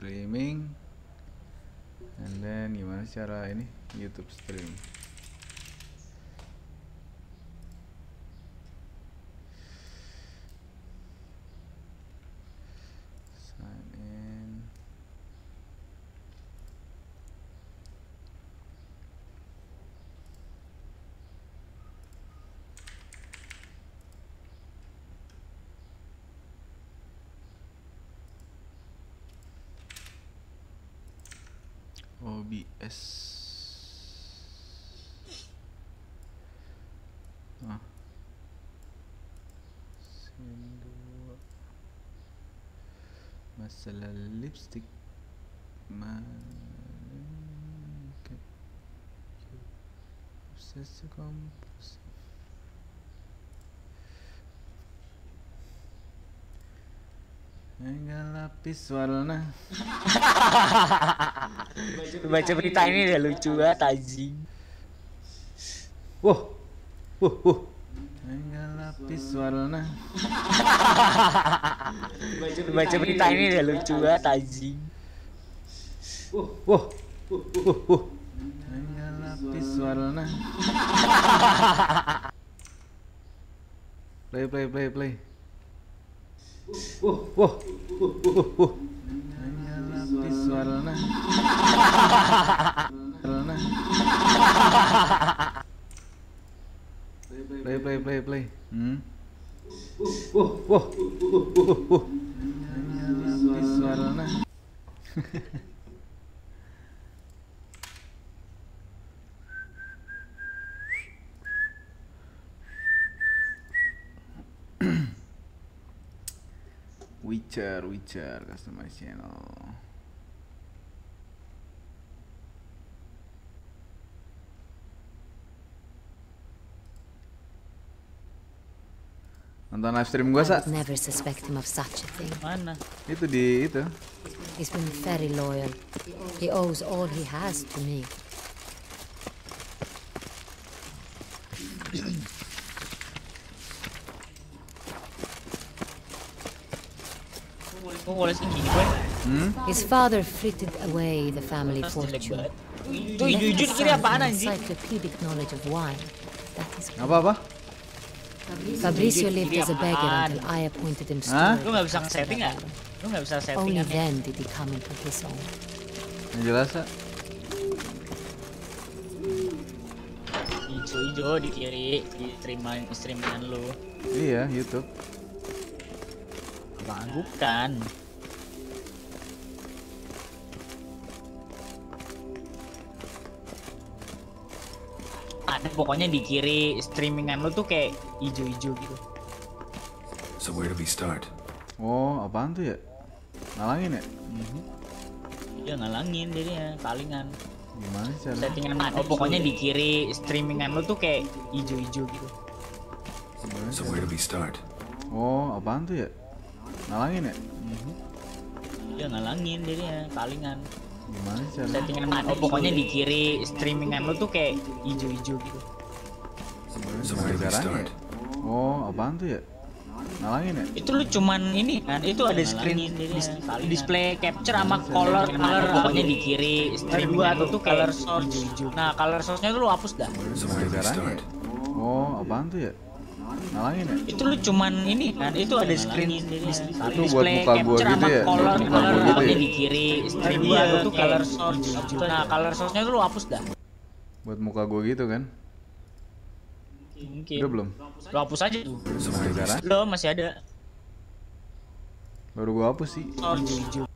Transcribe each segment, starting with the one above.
streaming, and then gimana cara ini YouTube stream. Sign in. OBS. Masalah lipstick. Obsesi kompulsif. Enggak lapis warna. Baca berita ini udah lucu banget anjing. Wah. Enggak lapis warna. Baca berita ini udah lucu banget anjing. Wah. Enggak lapis warna. Play. Wah. Enggak lapis warna. Play. Wah. Enggak lapis warna. Witcher customer channel. Nonton live stream gua, Sa? Never suspect him of such a thing. Mana? Itu di itu. He's been very loyal. He owes all he has to me. His father frittered away the family fortune. Itu jujur kiri apaan anjing? Encyclopedic knowledge of wine. That is Apa? Fabrizio lived as a beggar until I appointed him Hah? steward. Lu nggak bisa setting ya? Lu nggak bisa setting Only kan? then did he come into his own. Yang jelas, Sa. Hijau di kiri di streamingan lu. Iya, YouTube. Bukan. Ada pokoknya di kiri streamingan lu tuh kayak hijau-hijau gitu. So where do we start? Oh, apaan tuh ya? Ngalangin ya? Ya ngalangin jadinya palingan. Gimana sih cara? Settingan pokoknya di kiri streamingan lu tuh kayak hijau-hijau gitu. So where do we start? Oh, apaan tuh ya? Ngalangin ya? Ya ngalangin jadinya palingan. Gimana sih cara? Settingan pokoknya di kiri streamingan lu tuh kayak hijau-hijau gitu. So where do we start? Oh, apaan tuh ya? Ngalangin ya? Itu lu cuman ini kan, itu ada screen display capture sama color pokoknya di kiri streamingan lu tuh color source. Nah, color source-nya tuh lu hapus dah. So where do we start? Oh, apaan tuh ya? Ngalangin ya? Itu lu cuman ini kan, itu ada screen buat display muka gua capture gitu sama ya? color Buat muka gua gitu pokoknya ya? di kiri streamingan lu tuh color source. Nah, color source-nya tuh lu hapus dah. Buat muka gua gitu kan? Mungkin. Udah belum? Lu hapus aja tuh. So where do we start? Lo masih ada. Baru gua hapus sih. Hijau.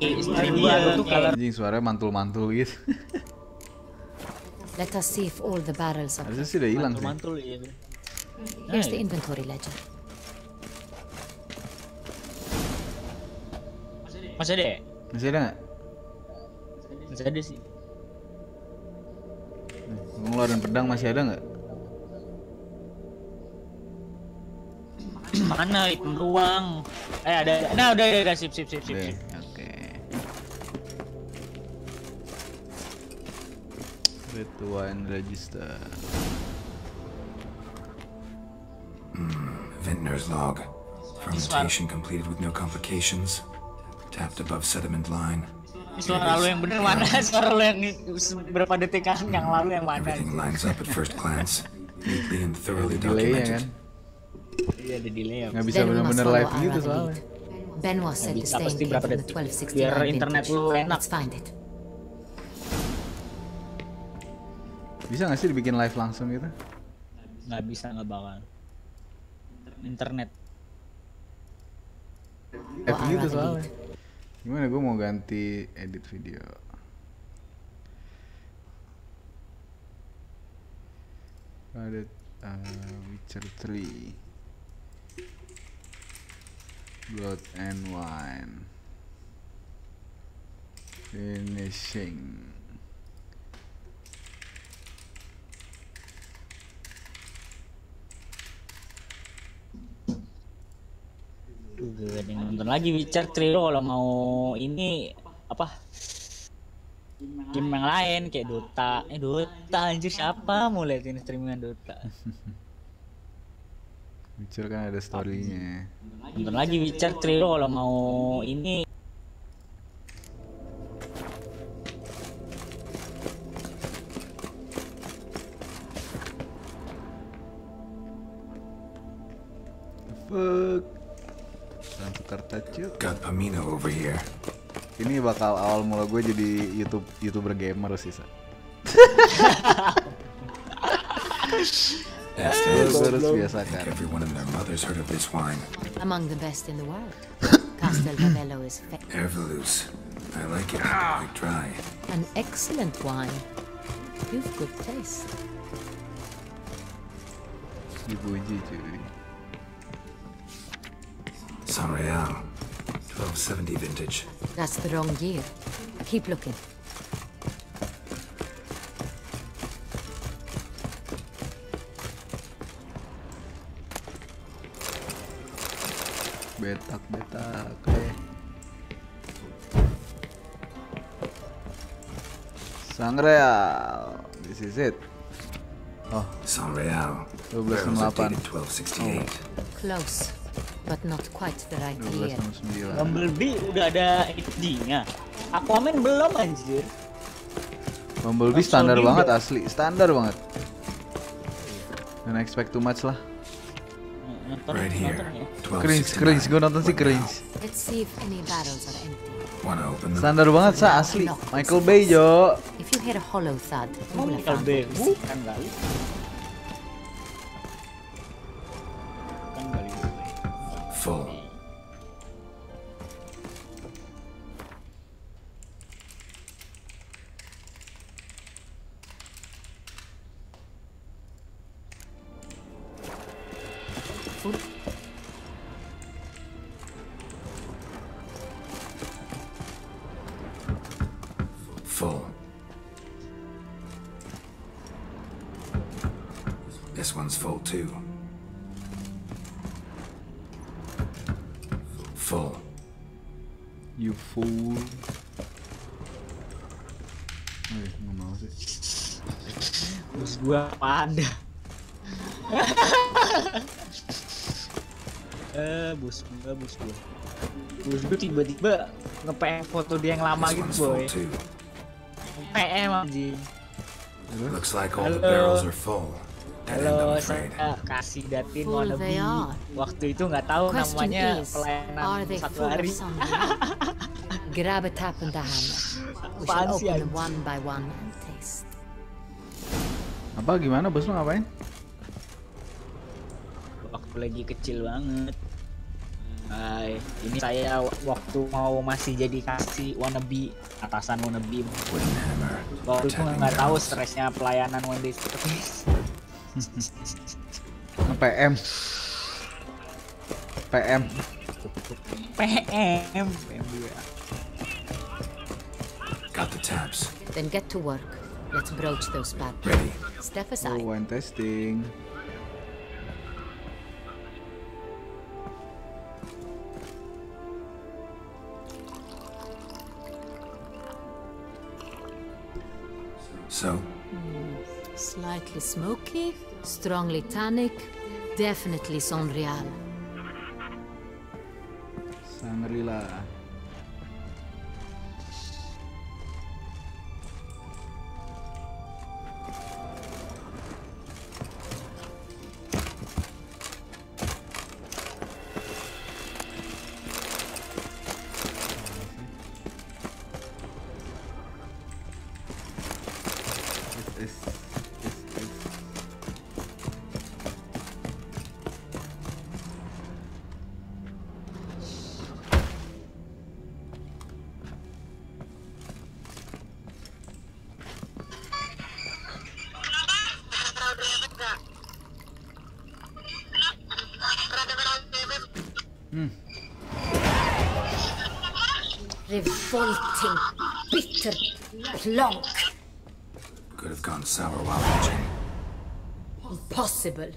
Streamingan lu tuh color. Anjing, suaranya mantul-mantul gitu. Let us see if all the barrels are. Harusnya sih udah hilang sih. Mantul ya. Here's the inventory ledger. Masih ada ya? Masih ada nggak? Masih ada sih. Gua ngeluarin pedang masih ada nggak? Mana itu ruang? Ada. Nah, udah sip. Oke. Read to wine register. Vintner's log. Fermentation completed with no complications. Tapped above sediment line. Suara lo yang bener mana? Suara lo yang berapa detikan yang lalu yang mana? Everything lines up at first glance, neatly and thoroughly Delay ya kan? documented. Iya ada delay ya. Nggak bisa Then we must bener-bener follow live our gitu other soalnya. lead. Benoit said the bisa stain pasti came berapa from the detik. 1269 Biar internet vintage. lu enak. Let's find it. Bisa nggak sih dibikin live langsung gitu? Nggak bisa, nggak bakal. Internet. Live gitu soalnya. Gimana gue mau ganti edit video? Ada Witcher 3 Blood and Wine finishing. Ada yang nonton lagi Witcher 3 lo kalau mau ini apa? Game yang lain kayak Dota. Dota anjir, siapa mau liatin streamingan Dota? Witcher kan ada story-nya. Nonton lagi Witcher 3 lo kalau mau ini. Fuck. Tukar touch. Got Pamino over here. Ini bakal awal mula gue jadi YouTuber gamer sih, Sa. Gue harus biasakan. Everyone and their mothers heard of this wine. Among the best in the world. Castelvedello is Ervelous. I like it quite dry. an excellent wine. You've good taste. Dipuji cuy. San Real. 1270 vintage. That's the wrong year. Keep looking. Betak. Sangreal. This is it. Oh, San Real. 1268. Barrels are dated 1268. Close, but not quite the right year. 1269. Bumblebee udah ada HD-nya. Aquaman belum anjir. Bumblebee standar banget asli, standar banget. Don't expect too much lah. Right here. Cringe, gue nonton sih cringe. Let's see if any barrels are empty. Wanna open them? Standar banget Sa, asli. Michael Bay Jo. If you hear a hollow thud, you will have Michael found Bay it. bukan kali. Full. Full. Full. This one's full too. Full. You fool. Nggak mau sih. Terus gua pada. Bos gua tiba-tiba nge-PM foto dia yang lama This gitu one's full boy. too. PM anjing. Looks like all the Hello. barrels are full. Dead end, I'm Halo, afraid. saya kasih datin Full wannabe. they are. Waktu itu nggak tahu Question namanya is, are pelayanan they 1 full of hari. something? Grab a tap and a hammer. We Apaan shall sih, open them anjing? one by one and taste. Apa gimana bos lu ngapain? Waktu lagi kecil banget. Hai, ini saya waktu mau masih jadi kasih wannabe, atasan wannabe. Wooden hammer. Waktu itu Protecting nggak tahu barrels. stresnya pelayanan wannabe seperti ini. PM. PM. PM dia. Got the taps. Then get to work. Let's broach those bad Ready. Step Oh, aside. wine testing. So, Slightly smoky, strongly tannic, definitely Sonreal. Sangrila. Revolting, bitter plonk. Could have gone sour while hatching. Impossible.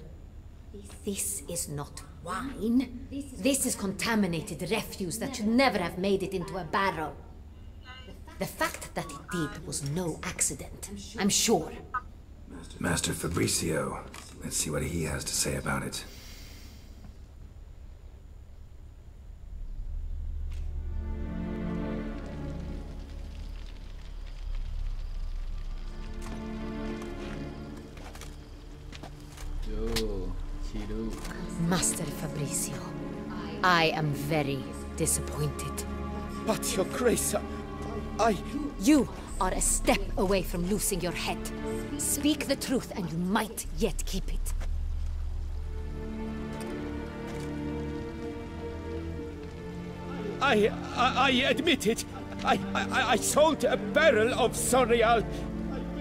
This is not wine. This is contaminated refuse that should never have made it into a barrel. The fact that it did was no accident, I'm sure. Master Fabricio. Let's see what he has to say about it. Yo, Chiduk. Master Fabricio, I am very disappointed. But your grace, You are a step away from losing your head. Speak the truth and you might yet keep it. I admit it. I sold a barrel of Sonreal.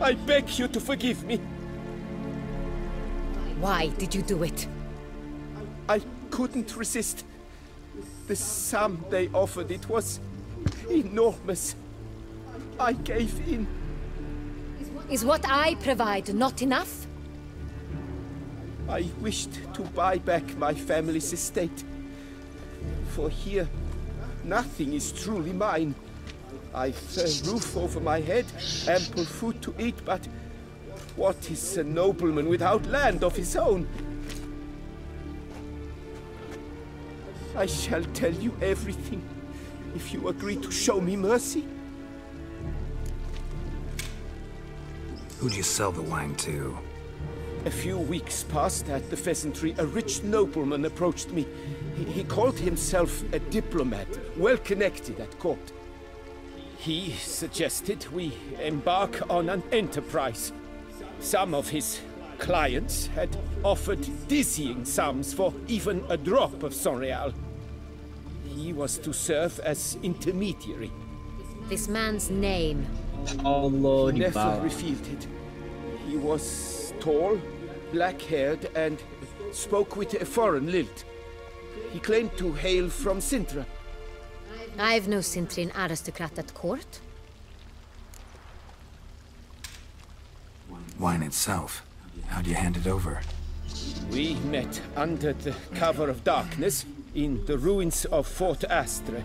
I beg you to forgive me. Why did you do it? I couldn't resist. The sum they offered, it was enormous. I gave in. Is what I provide not enough? I wished to buy back my family's estate. For here, nothing is truly mine. I've a roof over my head, ample food to eat, but what is a nobleman without land of his own? I shall tell you everything, if you agree to show me mercy. Who'd you sell the wine to? A few weeks past at the pheasantry, a rich nobleman approached me. He called himself a diplomat, well connected at court. He suggested we embark on an enterprise. Some of his clients had offered dizzying sums for even a drop of Sonreal. He was to serve as intermediary. This man's name. Allah di Never bawah. revealed it. He was tall, black-haired, and spoke with a foreign lilt. He claimed to hail from Sintra. I've no Sintrin aristocrat at court. Wine itself. How'd you hand it over? We met under the cover of darkness in the ruins of Fort Astre.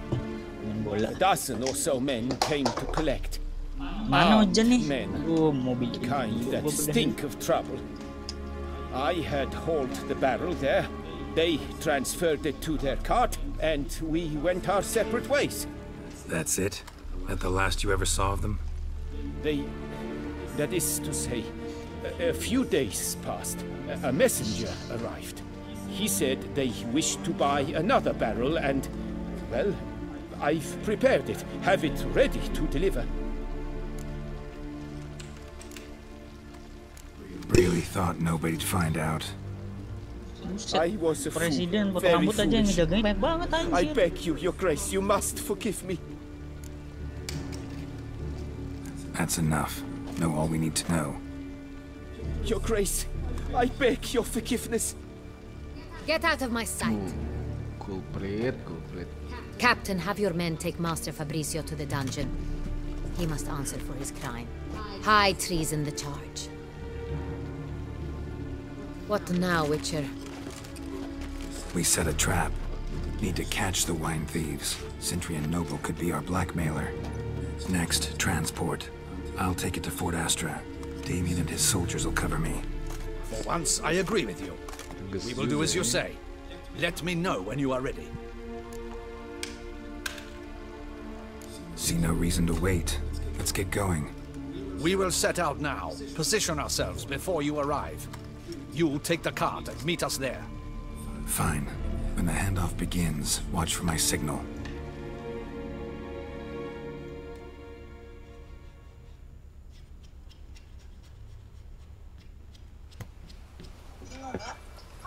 Main bola. A dozen or so men came to collect. Mana hujan nih? Men. Mobil Kind that stink of trouble. I had hauled the barrel there. They transferred it to their cart, and we went our separate ways. That's it? That the last you ever saw of them? That is to say, a few days passed. A messenger arrived. He said they wished to buy another barrel and, well, I've prepared it, have it ready to deliver. Really thought nobody'd find out. I was a fool, Presiden potong very rambut aja yang foolish. ngejagain baik banget I anjir. beg you, your grace, you must forgive me. That's enough. Know all we need to know. Your grace, I beg your forgiveness. Get out of my sight. Kulprit. Captain, have your men take Master Fabricio to the dungeon. He must answer for his crime. High treason the charge. What now, Witcher? We set a trap. Need to catch the wine thieves. Cintrian Noble could be our blackmailer. Next, transport. I'll take it to Fort Astra. Damien and his soldiers will cover me. For once, I agree with you. We will do as you say. Let me know when you are ready. See no reason to wait. Let's get going. We will set out now. Position ourselves before you arrive. You take the cart and meet us there. Fine. When the handoff begins, watch for my signal.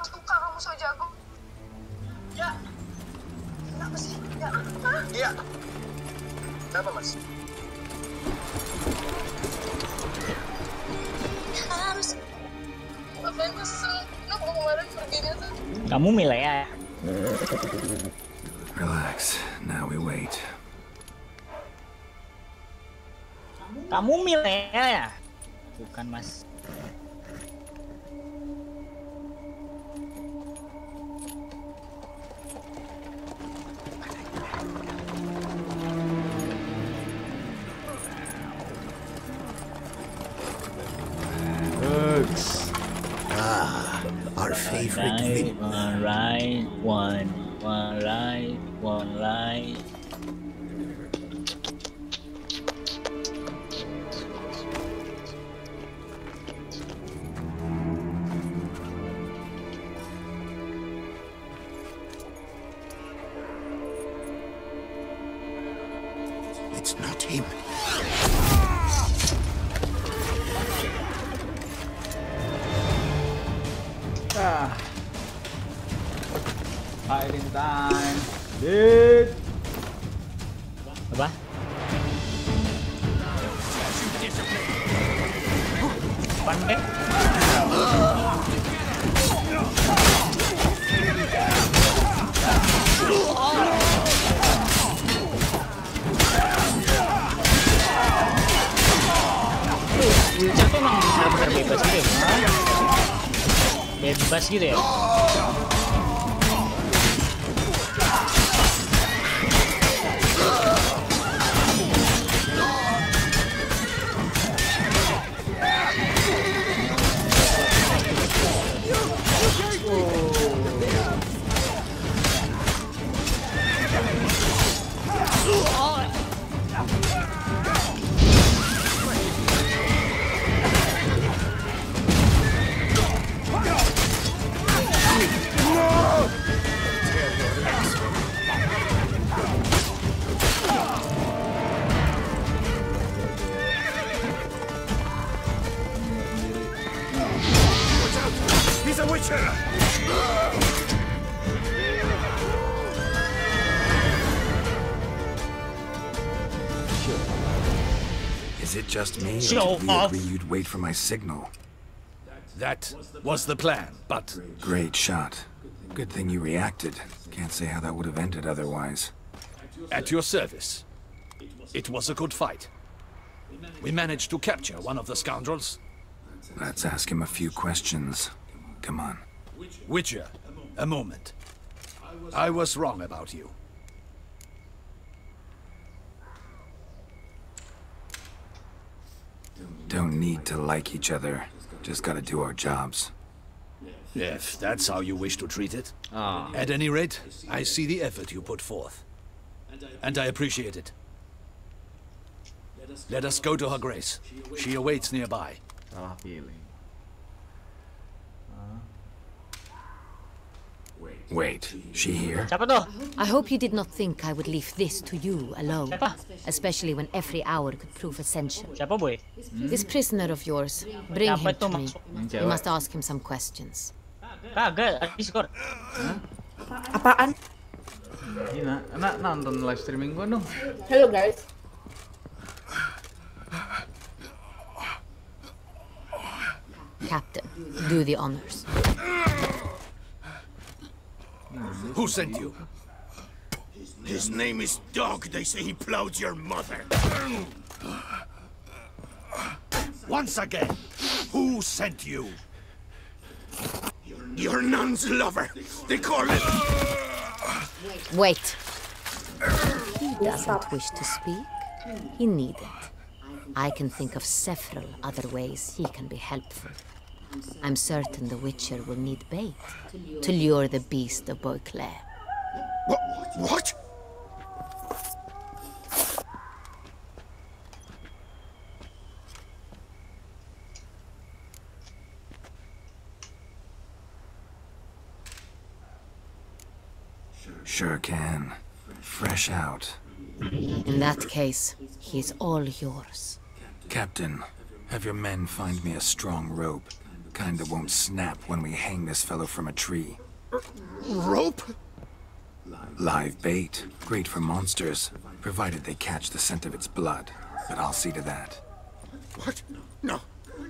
Suka kamu so jago. Ya. Kenapa sih? Ya. Hah? Iya. Kenapa, Mas? Harus. Ngapain Mas? Kenapa kemarin perginya tuh? Kamu milih ya. Relax. Now we wait. Kamu milih ya? Bukan, Mas. Our favorite thing. One right, one right, one right. It's not him. Hiding time. Dit. Apa? Pandai. Wheelchair tuh emang benar-benar bebas gitu ya? Bebas gitu ya? He's a witcher! Is it just me, or Show did we off. agree you'd wait for my signal? That was the plan, but Great shot. Good thing you reacted. Can't say how that would have ended otherwise. at your service. It was a good fight. We managed to capture one of the scoundrels. Let's ask him a few questions. Come on. Witcher, a moment. I was wrong about you. Don't need to like each other. Just gotta do our jobs. If that's how you wish to treat it. At any rate, I see the effort you put forth. And I appreciate it. Let us go to her grace. She awaits nearby. Salah pilih. Wait, she here? Siapa tuh? I hope you did not think I would leave this to you alone, Siapa? especially when every hour could prove essential. Siapa, boy? This prisoner of yours, bring Siapa him itu to me. maksud? We must ask him some questions. Kagak, ada Discord. Apaan? Gina, nak nonton live streaming gua dong. Hello guys. Captain, do the honors. Who sent you? His name is Dog. They say he plowed your mother. Once again, who sent you? Your nun's lover. They call it. Wait. He doesn't wish to speak. He needn't. I can think of several other ways he can be helpful. I'm certain the Witcher will need bait to lure the beast of Beauclair. What? Sure can. Fresh out. In that case, he's all yours. Captain, have your men find me a strong rope. Kinda won't snap when we hang this fellow from a tree. Rope? Live bait. Great for monsters, provided they catch the scent of its blood. But I'll see to that. What? No.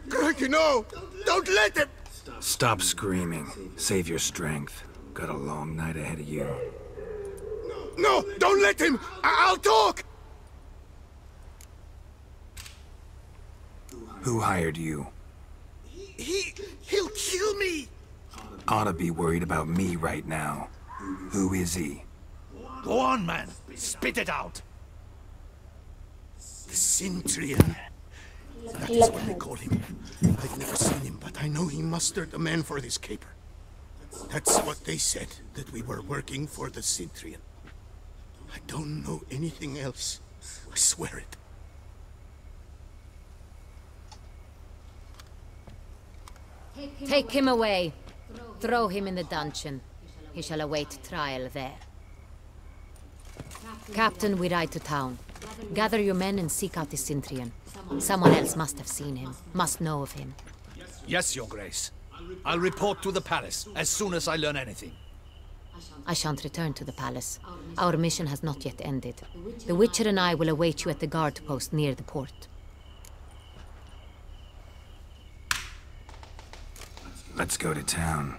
Crikey, no! Don't let him! Stop screaming. Save your strength. Got a long night ahead of you. No! Don't let him! I'll talk! Who hired you? He'll kill me! Ought to be worried about me right now. Who is he? Go on, man. Spit it out. The Centurion. That is what they call him. I've never seen him, but I know he mustered a man for this caper. That's what they said, that we were working for the Centurion. I don't know anything else. I swear it. Take him away. Throw him in the dungeon. He shall await trial there. Captain, we ride to town. Gather your men and seek out the Centurion. Someone else must have seen him, must know of him. Yes, Your Grace. I'll report to the palace as soon as I learn anything. I shan't return to the palace. Our mission has not yet ended. The Witcher and I will await you at the guard post near the port. Let's go to town.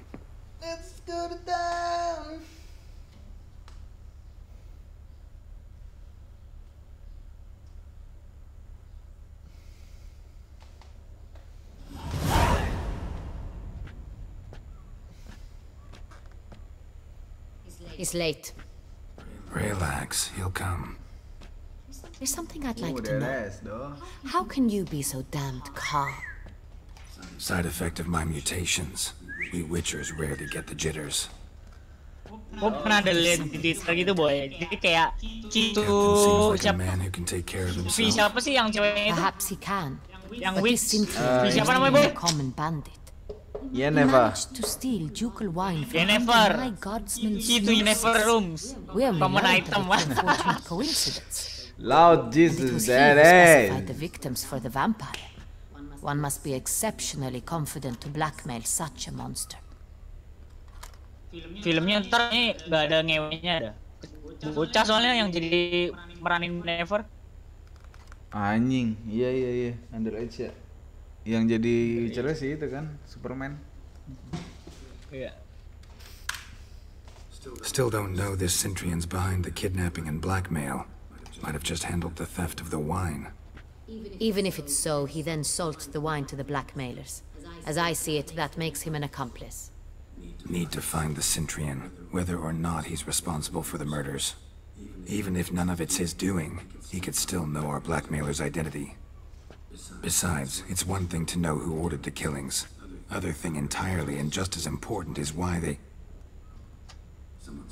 Let's go to town. He's late. Relax, he'll come. There's something I'd like to know. How can you be so damned calm? Side effect of my mutations. We Witchers rarely get the jitters. Gue pernah ada lihat di Twitter gitu, boy. Jadi kayak gitu. Captain seems like a man who can take care of himself. Siapa sih yang cewek itu? Perhaps he can. Yang But witch. this Centurion Siapa is namanya, no boy? common bandit. He Yennefer. managed to steal ducal wine from Yennefer. my guardsman's Itu Yennefer rooms. We are Common reminded item, of wah. a fortunate coincidence. Loud It Jesus, was he that who specified ass. the victims for the vampire. One must be exceptionally confident to blackmail such a monster. Filmnya ntar nih gak ada ngewenya ada. Bocah soalnya yang jadi meranin Never. Anjing, iya, underage ya. Yang jadi cerai sih itu kan, Superman. Iya. Still don't know this Centurion's behind the kidnapping and blackmail. Might have just handled the theft of the wine. Even if it's so, he then sold the wine to the blackmailers. As I see it, that makes him an accomplice. Need to find the Centurion, whether or not he's responsible for the murders. Even if none of it's his doing, he could still know our blackmailer's identity. Besides, it's one thing to know who ordered the killings. Other thing entirely, and just as important, is why they...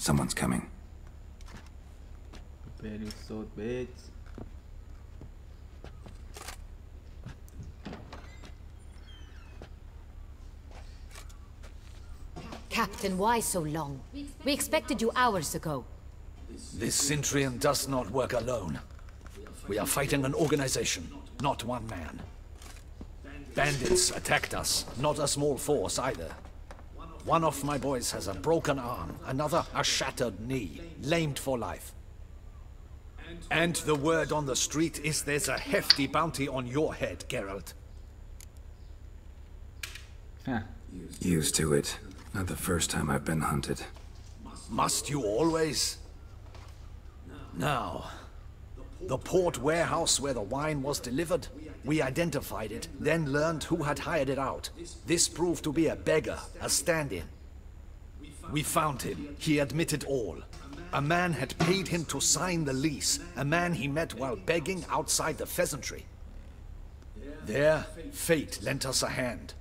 Someone's coming. Very so bitch. Captain, why so long? We expected you hours ago. This Centurion does not work alone. We are fighting an organization, not one man. Bandits attacked us, not a small force either. One of my boys has a broken arm, another a shattered knee, lamed for life. And the word on the street is there's a hefty bounty on your head, Geralt. Huh. Used to it. Not the first time I've been hunted. Must you always? Now, the port warehouse where the wine was delivered, we identified it, then learned who had hired it out. This proved to be a beggar, a stand-in. We found him. He admitted all. A man had paid him to sign the lease, a man he met while begging outside the pheasantry. There, fate lent us a hand.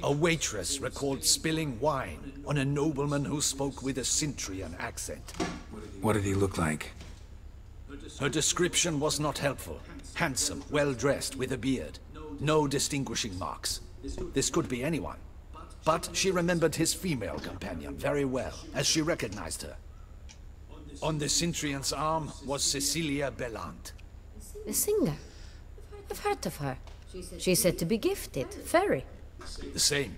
A waitress recalled spilling wine on a nobleman who spoke with a Centurion accent. What did he look like? Her description was not helpful. Handsome, well-dressed, with a beard. No distinguishing marks. This could be anyone. But she remembered his female companion very well, as she recognized her. On the Centurion's arm was Cecilia Bellant. The singer? I've heard of her. She's said to be gifted. Very. The same.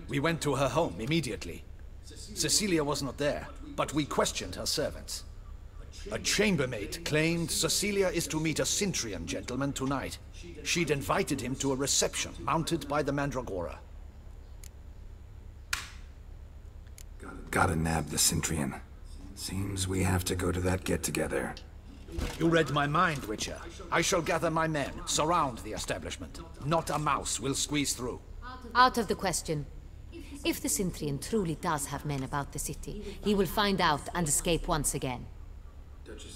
We went to her home immediately. Cecilia was not there, but we questioned her servants. A chambermaid claimed Cecilia is to meet a Centurion gentleman tonight. She'd invited him to a reception mounted by the Mandragora. Gotta nab the Centurion. Seems we have to go to that get-together. You read my mind, Witcher. I shall gather my men, surround the establishment. Not a mouse will squeeze through. Out of the question. If the Sintrian truly does have men about the city, he will find out and escape once again.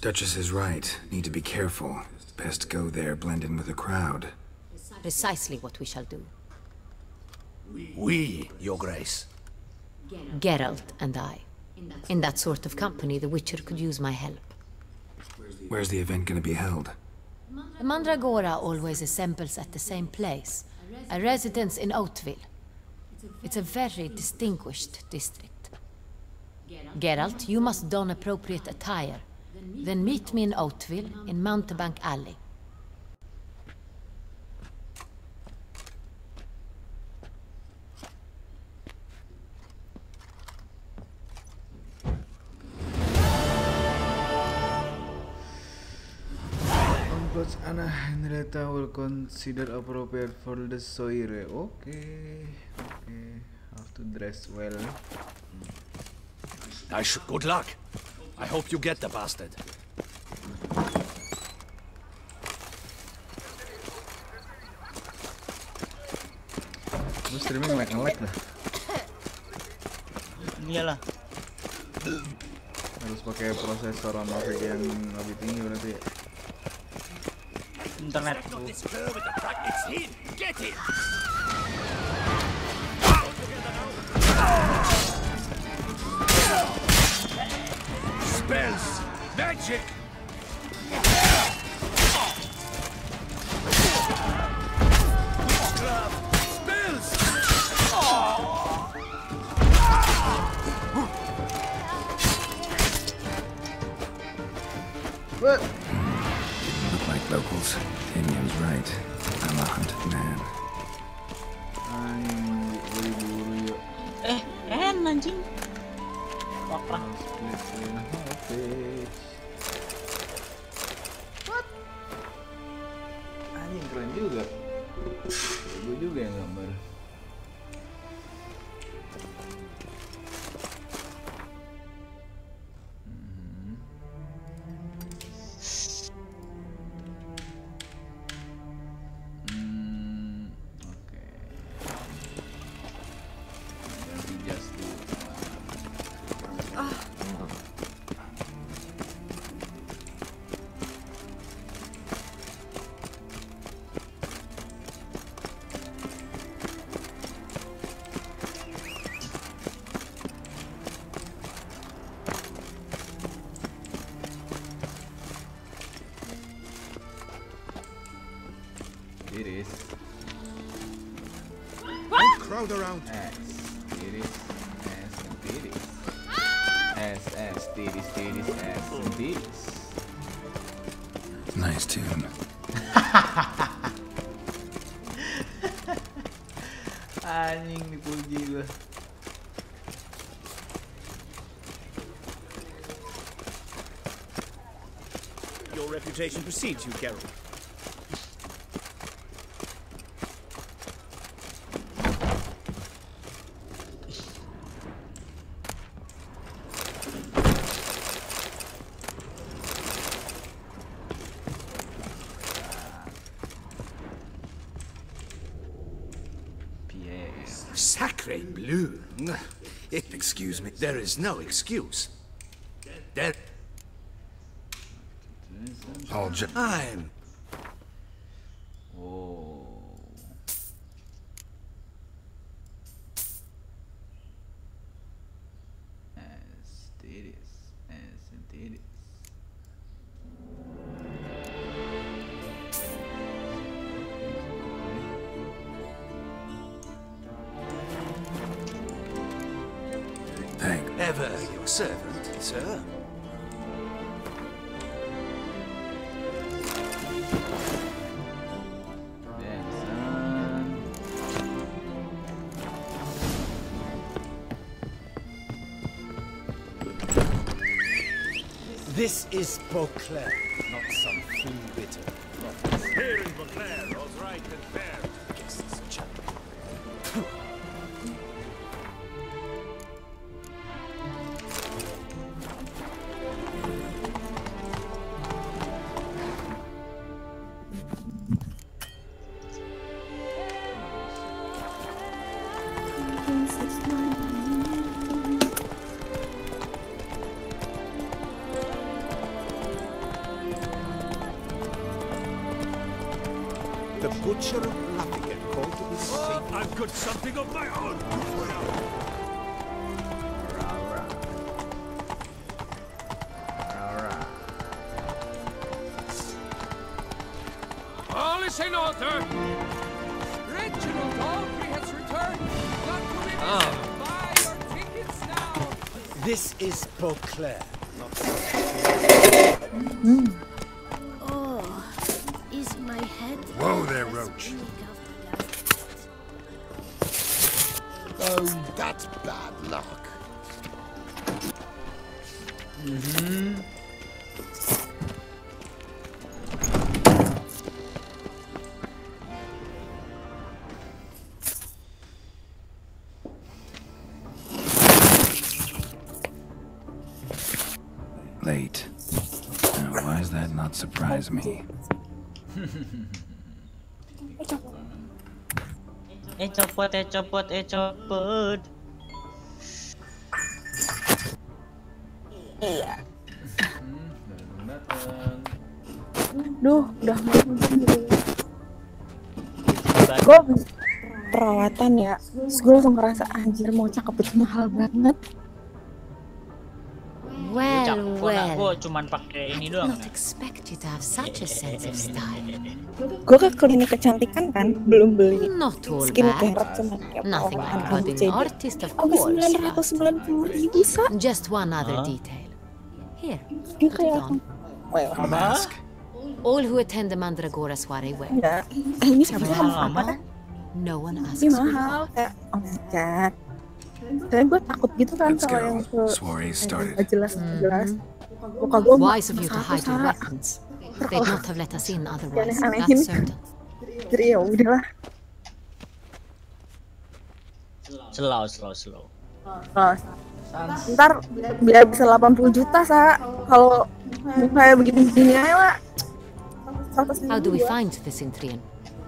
Duchess is right. Need to be careful. Best go there, blend in with the crowd. Precisely what we shall do. We, Your Grace. Geralt and I. In that sort of company, the Witcher could use my help. Where's the event gonna be held? The Mandragora always assembles at the same place, a residence in Oatville. It's a very distinguished district. Geralt, you must don appropriate attire. Then meet me in Oatville, in Mountebank Alley. Clothes Anna Henrietta will consider appropriate for the soiree. Okay. Have to dress well. Good luck. I hope you get the bastard. Lu streaming nge-lag dah. Iyalah. Harus pakai prosesor sama VG yang lebih tinggi berarti ya. Internet. Spells! Magic! Spells! What? Look like locals. Damien's right. I'm a hunted man. Buru-buru yuk. Anjing. Apa? What? Anjing keren juga. Gue juga yang gambar. Tiris. Crowd around. Tiris. Tiris. Tiris. Nice tune. Anjing dipuji gua. Your reputation precedes you, Geralt. Sacre bleu. Excuse me. There is no excuse. There... I'm... Oh. Tiris. Thank. Ever your servant, sir. This is Beauclair, not some flea bitter. Here in Beauclair, all's right and fair. Guess this chap. The butcher of Lafayette called to his safe. I've got something of my own. All is in order. Reginald Aubrey has returned. Not to be missed. Buy your tickets now. This is Beauclair. Oh, is my head... Whoa there, Roach. Oh, that's bad luck. Late. Now, why does that not surprise me? Copot. Iya. Duh, udah gue perawatan ya, terus gue langsung ngerasa anjir mau cakep itu mahal banget. Well, Gue cuman pakai ini doang. not expect you to have such a sense of style. Gue ke klinik kecantikan kan, belum beli Not all skincare, bad. cuman kayak Nothing perawatan like rambut an jadi artist, of Oke, course. 990.000 sa. Just one other detail. Here, Ini put it kayak on. A mask. All who attend the Mandragora soiree wear. enggak. Ini If siapa you sih? have one, no one asks Ini you mahal why. kayak oh my god. Soalnya gue takut gitu kan Let's kalau yang go. ke Soiree started. nggak jelas. Muka gue Wise of you to hide your weapons. They'd not have let us in otherwise. Aneh-anehin. That's certain. Jadi ya udahlah. Slow. Ntar biar bisa 80 juta sa. Kalau kayak begini-begini aja lah. How do we find the Cintrian?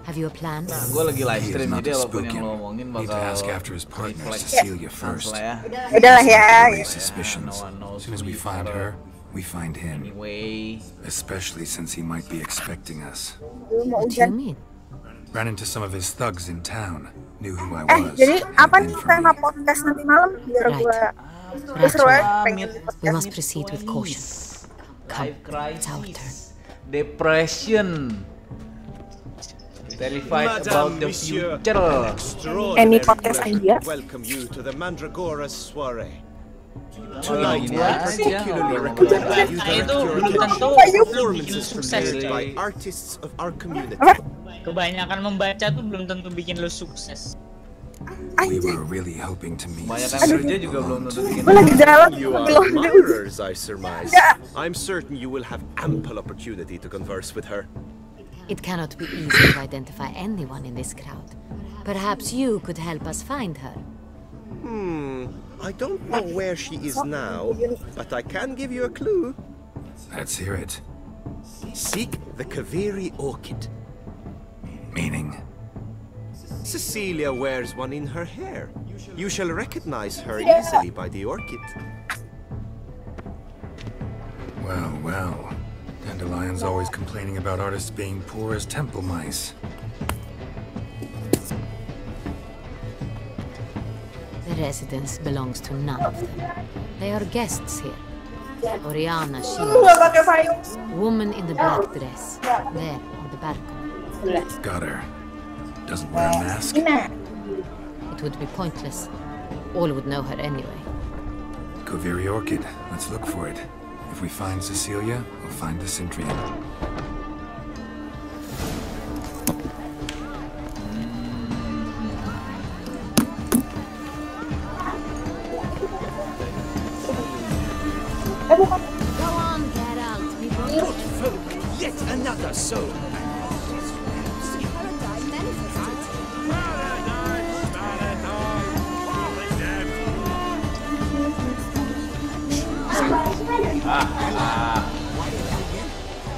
Have you a plan? Nah, gue lagi live He is stream not jadi to apapun spook yang him. lo omongin Need to bakal ask after his partner, reflect Cecilia, sans first. lah ya. Udahlah ya. Raise suspicions. As soon as we find her, we find him. Anyway, Especially since he might be expecting us. Mau What do you hujan. mean? Ran into some of his thugs in town. Knew who I was. Jadi and apa been nih for tema me. podcast nanti malam biar Right. gue seru aja pengen We must proceed with caution. life it's our turn. crisis, depression, terrified about the future. Any podcast idea? Welcome you to the Mandragora soiree. Tonight, I aja, particularly ngobrol-ngobrol. recommend you Itu direct your belum attention tentu to performances sukses. presented by artists of our community. Kebanyakan membaca tuh belum tentu bikin lo sukses. We were really hoping to meet Banyak yang Cecilia kerja juga belum alone. tentu bikin. Gue lagi jalan You tapi are lo admirers, I surmise. I'm certain you will have ample opportunity to converse with her. It cannot be easy to identify anyone in this crowd. Perhaps you could help us find her. I don't know where she is now, but I can give you a clue. Let's hear it. Seek the Kaveri orchid. Meaning? Cecilia wears one in her hair. You shall recognize her easily by the orchid. Well. Dandelion's always complaining about artists being poor as temple mice. The residence belongs to none of them. They are guests here. Oriana, she nggak pakai payung. woman in the black dress, there on the balcony. Got her. Doesn't wear a mask. It would be pointless. All would know her anyway. Kaveri orchid. Let's look for it. If we find Cecilia, we'll find the Cintrian. Go on, Geralt. We Good folk, yet another soul.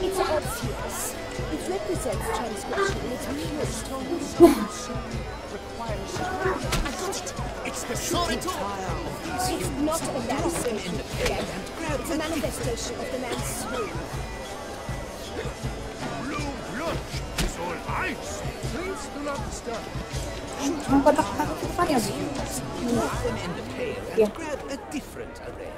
It's obvious. It represents transgression in its purest form. I got it. It's the solid It's not a manifestation of the dead. It's a manifestation of the man's soul. Blue blood is all I see. Kotak-kotak depan ya, Bu? Iya. Grab a different array.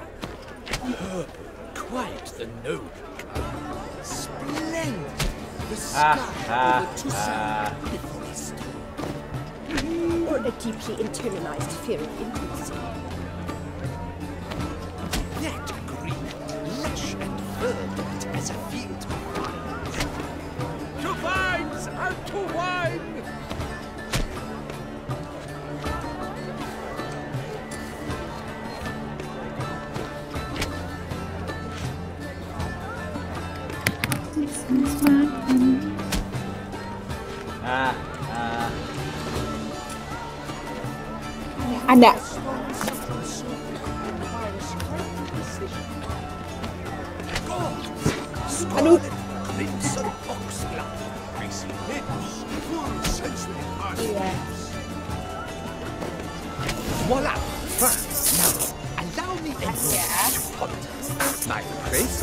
Quite the noble kind. Splendid. The sky over Toussaint before he stood. Or a deeply internalized fear of intimacy. That green, lush and verdant as a field of vines. To vines and to wine! Ada. Aduh. Crimson foxglove, greasy lips, full sensual heart. Iya. Voila! Fine. Now, allow me a moment to comment. My praise?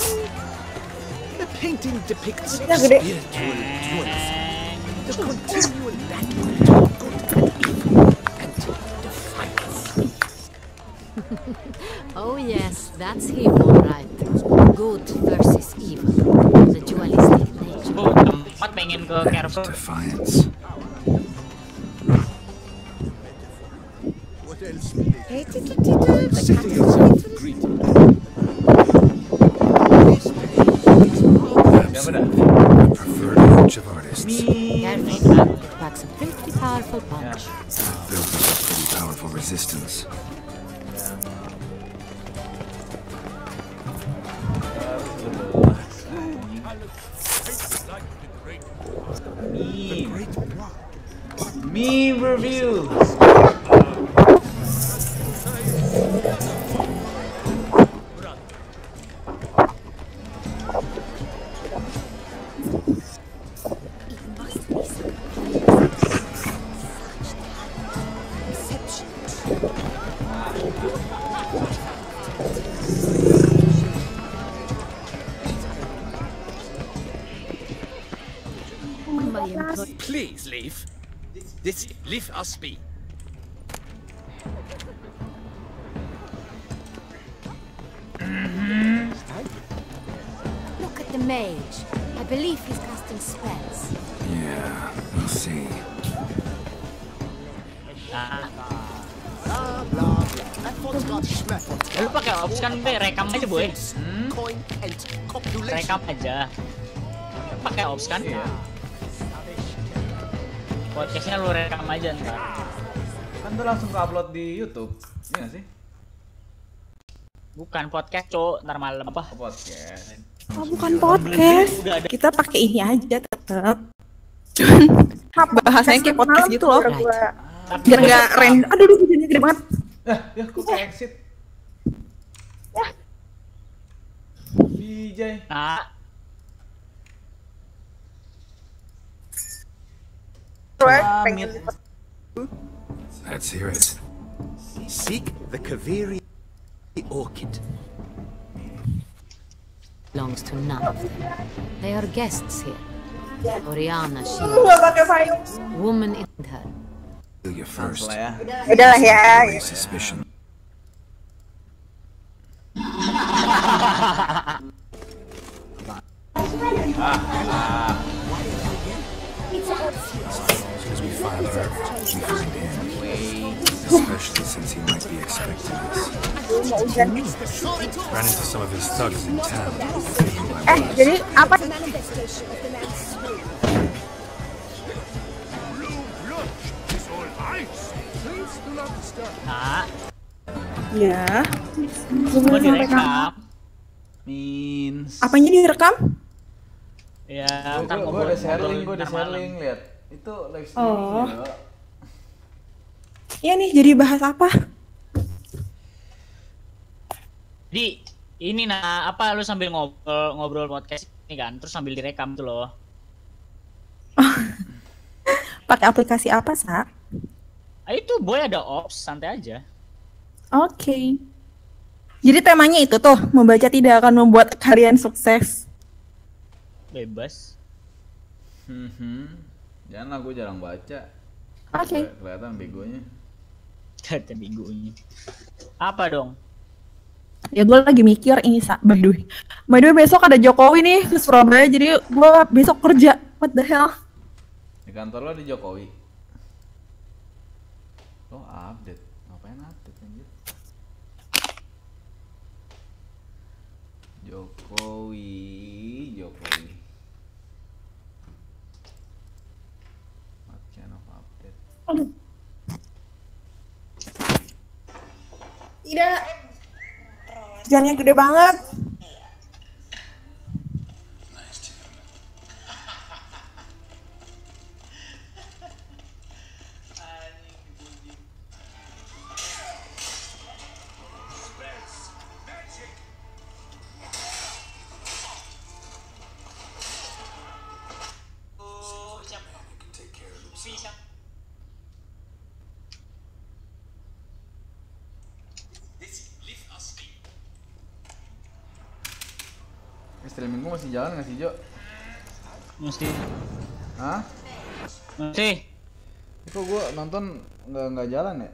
The painting depicts Kita gede. spiritual dualism, the continual battle between good and evil, and defiance. Oh yes, that's him all right. Good versus evil. The dualistic nature. Gue tempat pengen ke That Carrefour. defiance. What else will they Hey, Consider yourself greeted. That's a preferred approach of artists. Careful, man. It packs a pretty powerful punch. Built up a pretty powerful resistance. Meme review. Please leave. Leave us be. Look at the mage. I believe he's casting spells. Yeah, we'll see. Blah, blah, blah. Efforts got schmefforts. Lu pakai ops kan, Be? Rekam aja, boy. Coin and copulation. Rekam aja. Pakai ops kan? Podcastnya lu rekam aja ntar. Kan tuh langsung ke-upload di YouTube. Iya nggak sih? Bukan podcast, Cok. Ntar malam apa? Podcast. Oh, bukan podcast. Kita pakai ini aja tetap. Cuman bahasanya kayak podcast gitu loh. Biar nggak random. Aduh, hujannya gede banget. Ya kok ke exit? Vijay. Nah, Let's hear it. Seek the Kaveri orchid. Belongs to none of them. They are guests here. Oriana, she Nggak pakai file. woman in her. Kill you first. Lah ya. Udah lah ya. Raise suspicion. As soon as we find her, we find him. Especially since he might be expecting us. Ran into some of his thugs in town. Jadi apa? Manifestation of the man's soul. nah, Ya. gua direkam. Means. Apanya direkam? Ya, Gue ntar udah sharing, ntar malam. lihat. Itu live Oh. streaming ya. Iya nih, jadi bahas apa? Jadi ini nah apa lu sambil ngobrol podcast ini kan, terus sambil direkam tuh loh. Pakai aplikasi apa, Sa? Ah, itu boy ada ops, santai aja. Oke. Jadi temanya itu tuh, membaca tidak akan membuat kalian sukses. Bebas. Janganlah, gue jarang baca. Oke. Kelihatan begonya. Kata begonya. Apa dong? Ya gue lagi mikir ini by the way besok ada Jokowi nih ke Surabaya, jadi gue besok kerja. What the hell? Di kantor lo di Jokowi. Lo update. Ngapain update anjir? Jokowi. What kind of update? Tidak. Kerjaannya gede banget. Streaming gua masih jalan nggak sih, Jo? Mesti. Hah? Mesti. Kok gua nonton nggak jalan ya?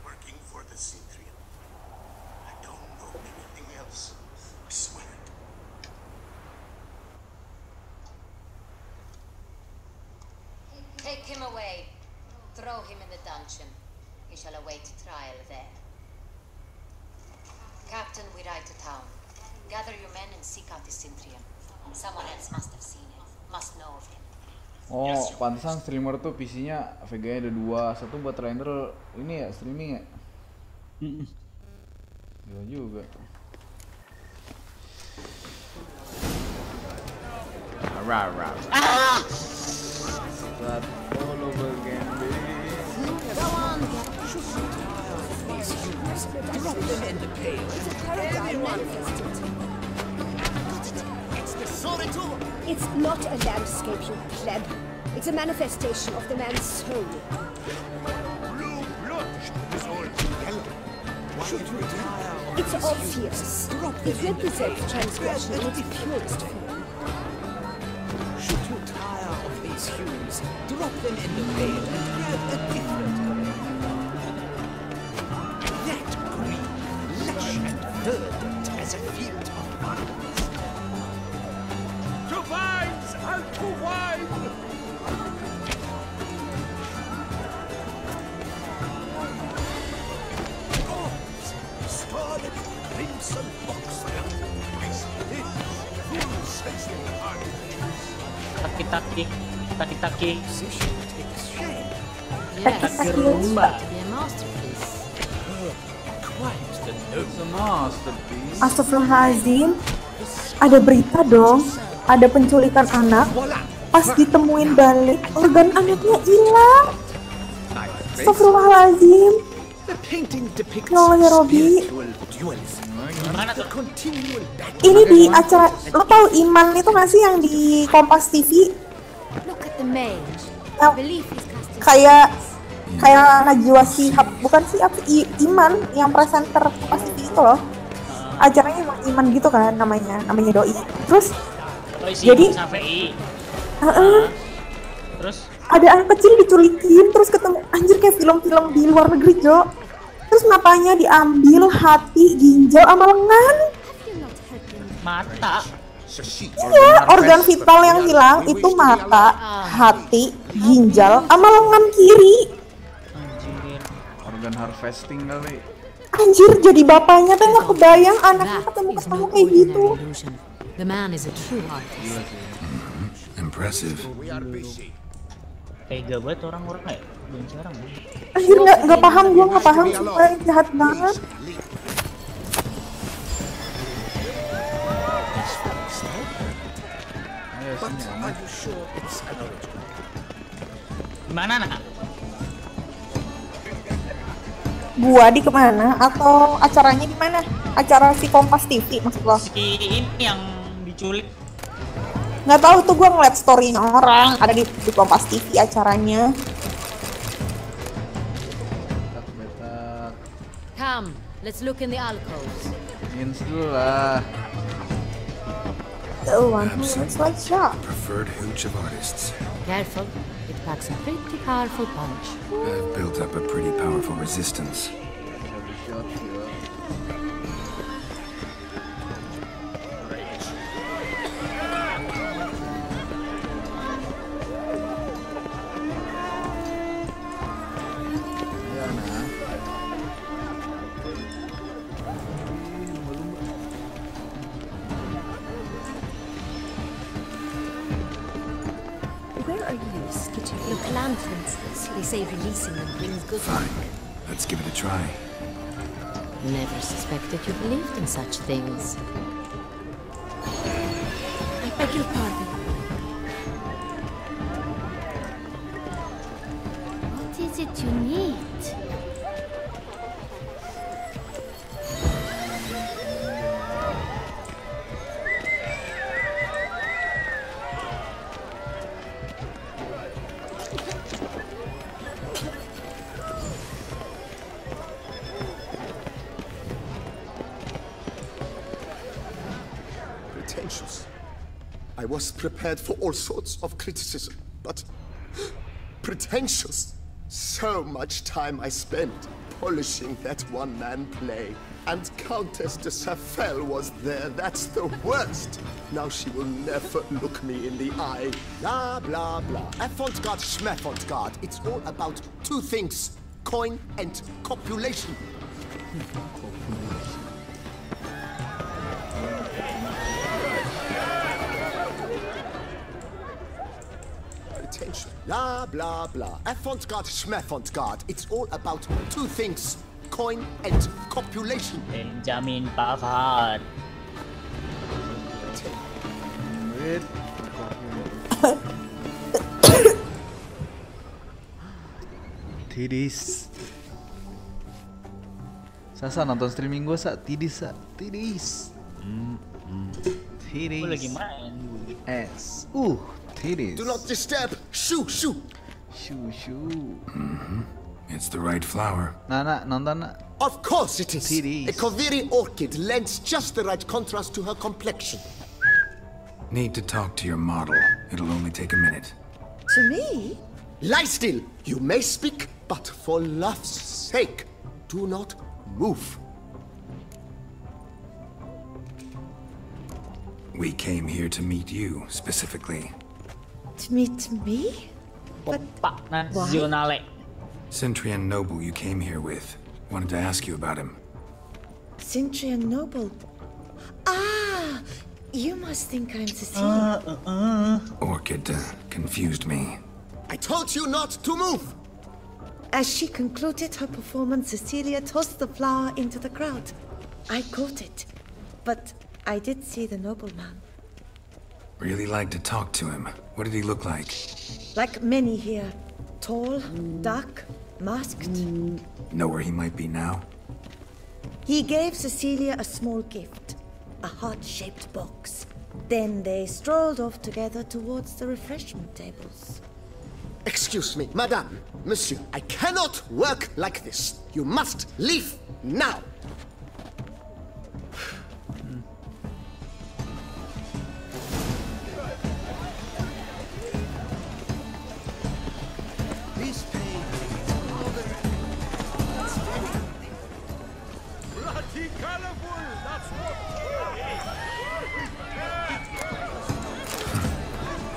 Working for the Cintrian. I don't know anything else. I swear it. Take him away. Throw him in the dungeon. He shall await trial there. Captain, we ride to town. Gather your men and seek out the Cintrian. Someone else must have seen him. Must know of him. Oh, pantesan streamer tuh PC-nya VGA ada 2, satu buat render ini ya, streaming ya? Gila juga. Rah. Start all over again, baby. Go on, Drop them in the pail. It's the Sorito! It's not a landscape, you pleb. It's a manifestation of the man's soul. Blue blood is all yellow. Should retire. It's obvious. It represents transgression in its purest form. Should you tire of these hues, drop them in the pail and grab a different color. That green, lush and verdant as a field of vines. To vines and to wine! Scarlet crimson boxer. Full sensual heart. Taki-taki. Yes, Taki rumba. to be a masterpiece. It's a masterpiece. Astagfirullahaladzim. Ada berita dong. Ada penculikan anak. Pas ditemuin balik, organ anaknya hilang. Astagfirullahaladzim. The painting depicts Ya Allah ya Robi. spiritual dualism. Gimana tuh? Continual battle. Ini di acara, lo tau Iman itu nggak sih yang di Kompas TV? Look at the mage. Yang Belief is casting. kayak Najwa Shihab, bukan sih apa Iman yang presenter Kompas TV itu loh. Acaranya emang Iman gitu kan namanya doi. Terus jadi Terus ada anak kecil diculikin, terus ketemu anjir kayak film-film di luar negeri, Jo. Terus matanya diambil, hati, ginjal, sama lengan. mata. Iya, organ vital yang hilang itu mata, hati, ginjal, sama lengan kiri. Anjir. Organ harvesting kali. Anjir, jadi bapaknya tuh nggak kebayang anaknya ketemu kayak gitu. The man is a true artist. Gila sih. Impressive. Tega banget orang-orang ya. Belum sekarang ya. Anjir nggak paham, gua nggak paham, sumpah jahat banget. Gimana nak? Gua di kemana atau acaranya di mana? Acara si Kompas TV maksud lo? Si ini yang diculik. Nggak tahu tuh, gua ngeliat story-nya orang ada di Kompas TV acaranya. Betak. Come, let's look in the alcoves. Ins dulu lah. The one who looks like Jacques. Preferred hooch of artists. Careful, it packs a pretty powerful punch. I've built up a pretty powerful resistance. Look, lanterns. They say releasing them brings good luck. Fine. Let's give it a try. Never suspected you believed in such things. I beg your pardon. What is it you need? I was prepared for all sorts of criticism, but pretentious. So much time I spent polishing that one-man play. And Countess de Safel was there. That's the worst. Now she will never look me in the eye. Blah, blah, blah. Avant-garde, schmavant-garde. It's all about two things. Coin and copulation. Blah, blah, blah. Avant-garde, schmavant-garde. It's all about two things. Coin and copulation. Benjamin Pavard. Tidis. Sasa nonton streaming gue, Sa. Tidis, Sa. Tidis. Tidis. Gue lagi main. S. Tidis. Do not disturb. Shoo, shoo. Shoo, shoo. It's the right flower. Nana, nonton. Of course it is. Tidis. A Koviri orchid lends just the right contrast to her complexion. Need to talk to your model. It'll only take a minute. To me? Lie still. You may speak, but for love's sake, do not move. We came here to meet you, specifically. To meet me? But Nazionale. Centrian noble you came here with. Wanted to ask you about him. Centrian noble? Ah! You must think I'm Cecilia. Orchid confused me. I told you not to move! As she concluded her performance, Cecilia tossed the flower into the crowd. I caught it, but I did see the nobleman. Really like to talk to him. What did he look like? Like many here. Tall, dark, masked. Know where he might be now? He gave Cecilia a small gift, a heart-shaped box. Then they strolled off together towards the refreshment tables. Excuse me, madame, monsieur, I cannot work like this. You must leave now.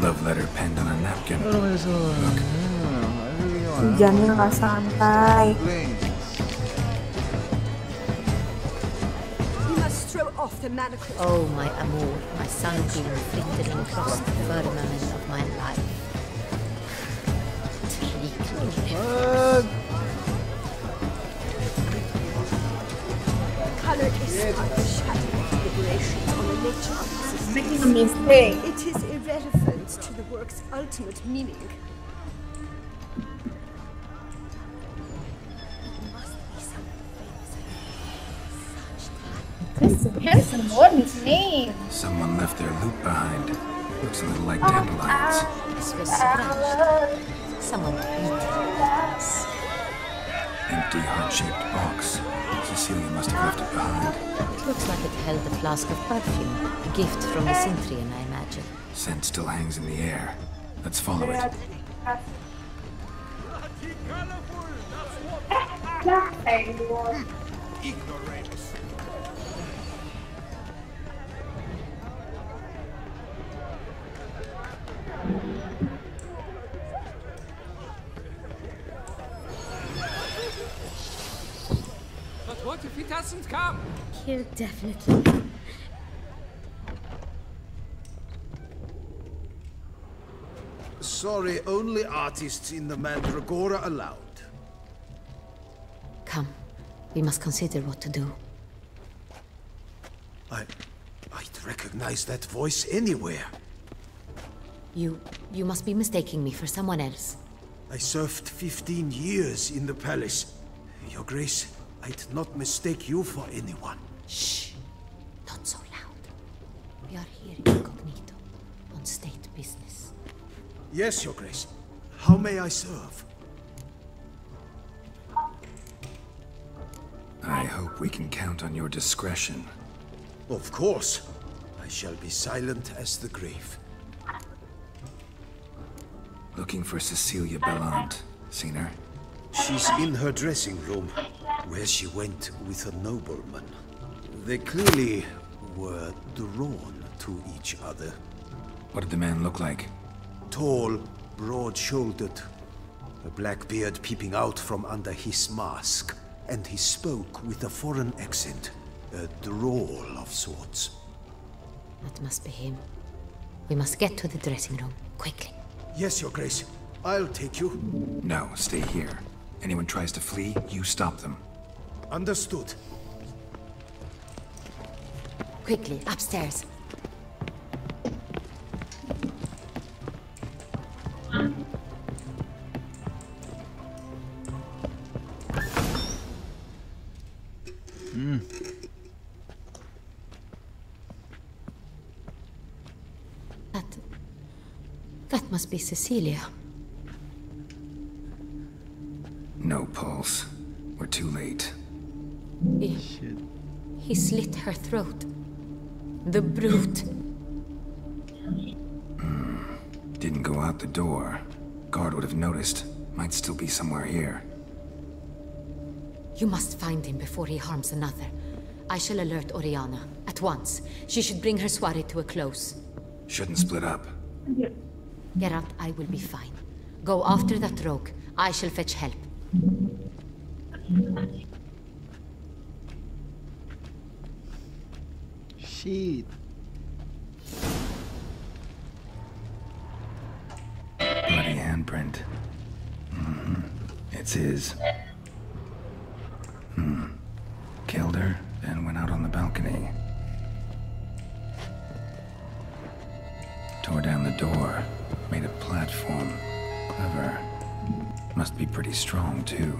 Love letter penned on a napkin. Hujannya nggak santai. You must throw off the manacles. Oh, my amour, my sunbeam flitted across the firmament of my life. The color is a shadow of liberation on the nature of the system. Making a mistake. It is irrelevant to the work's ultimate meaning. This handsome, what is his name? Someone left their loot behind. Looks a little like dandelions. This was surprised. Someone eating us. Empty heart-shaped box. Cecilia must have left it behind. It looks like it held a flask of perfume. A gift from the Cintrian, I imagine. Scent still hangs in the air. Let's follow it. Ignoramus. But what if he doesn't come? He'll definitely. Sorry, only artists in the Mandragora allowed. Come. We must consider what to do. I'd recognize that voice anywhere. You must be mistaking me for someone else. I served 15 years in the palace. Your Grace, I'd not mistake you for anyone. Shh. Not so loud. We are here incognito, on state business. Yes, Your Grace. How may I serve? I hope we can count on your discretion. Of course. I shall be silent as the grave. Looking for Cecilia Bellant. Seen her? She's in her dressing room, where she went with a nobleman. They clearly were drawn to each other. What did the man look like? Tall, broad-shouldered, a black beard peeping out from under his mask, and he spoke with a foreign accent, a drawl of sorts. That must be him. We must get to the dressing room, quickly. Yes, Your Grace. I'll take you. No, stay here. Anyone tries to flee, you stop them. Understood. Quickly, upstairs. That must be Cecilia. No pulse. We're too late. He slit her throat. The brute. Didn't go out the door. Guard would have noticed. Might still be somewhere here. You must find him before he harms another. I shall alert Oriana. At once. She should bring her soiree to a close. Shouldn't split up. Geralt, I will be fine. Go after that rogue. I shall fetch help. Shit. Bloody handprint. It's his. Killed her, then went out on the balcony. Tore down the door. Made a platform. Clever. Must be pretty strong, too.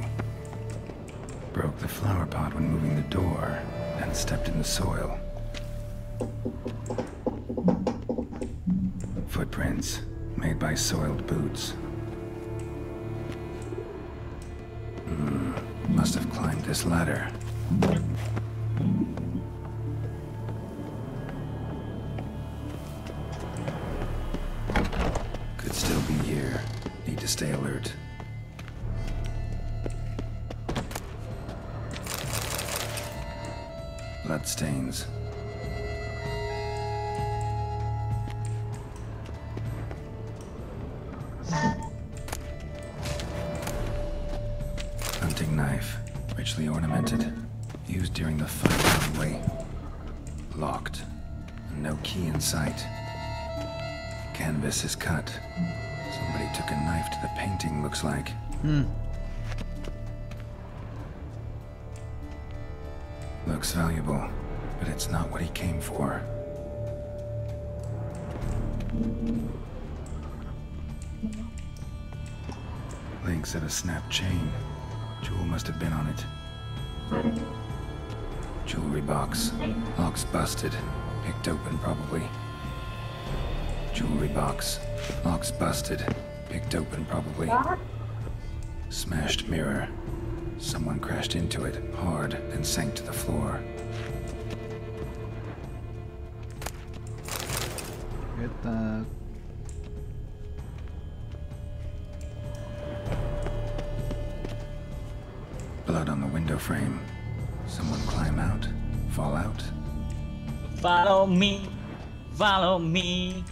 Broke the flower pot when moving the door, and stepped in the soil. Footprints, made by soiled boots. Must have climbed this ladder. Could still be here. Need to stay alert. Bloodstains. Hunting knife, richly ornamented. Used during the fight, probably. Locked. No key in sight. Canvas is cut. Somebody took a knife to the painting, looks like. Looks valuable, but it's not what he came for. Links of a snapped chain. Jewel must have been on it. Jewelry box. Lock's busted. Picked open, probably. Jewelry box. Lock's busted. Picked open, probably. Smashed mirror. Someone crashed into it hard and sank to the floor. Ketak. Blood on the window frame. Someone climb out? Fall out? Follow me, follow me.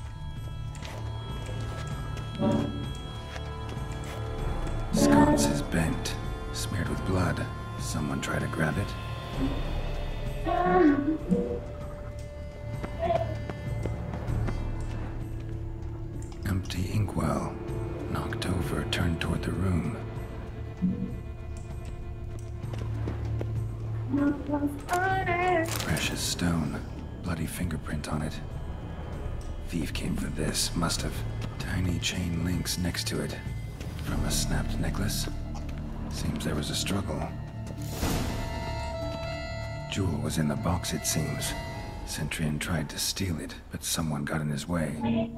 Sconce is bent, smeared with blood. Someone try to grab it? Empty inkwell. Knocked over, turned toward the room. Precious stone. Bloody fingerprint on it. Thief came for this, must have. Tiny chain links next to it. From a snapped necklace? Seems there was a struggle. Jewel was in the box, it seems. Centurion tried to steal it, but someone got in his way.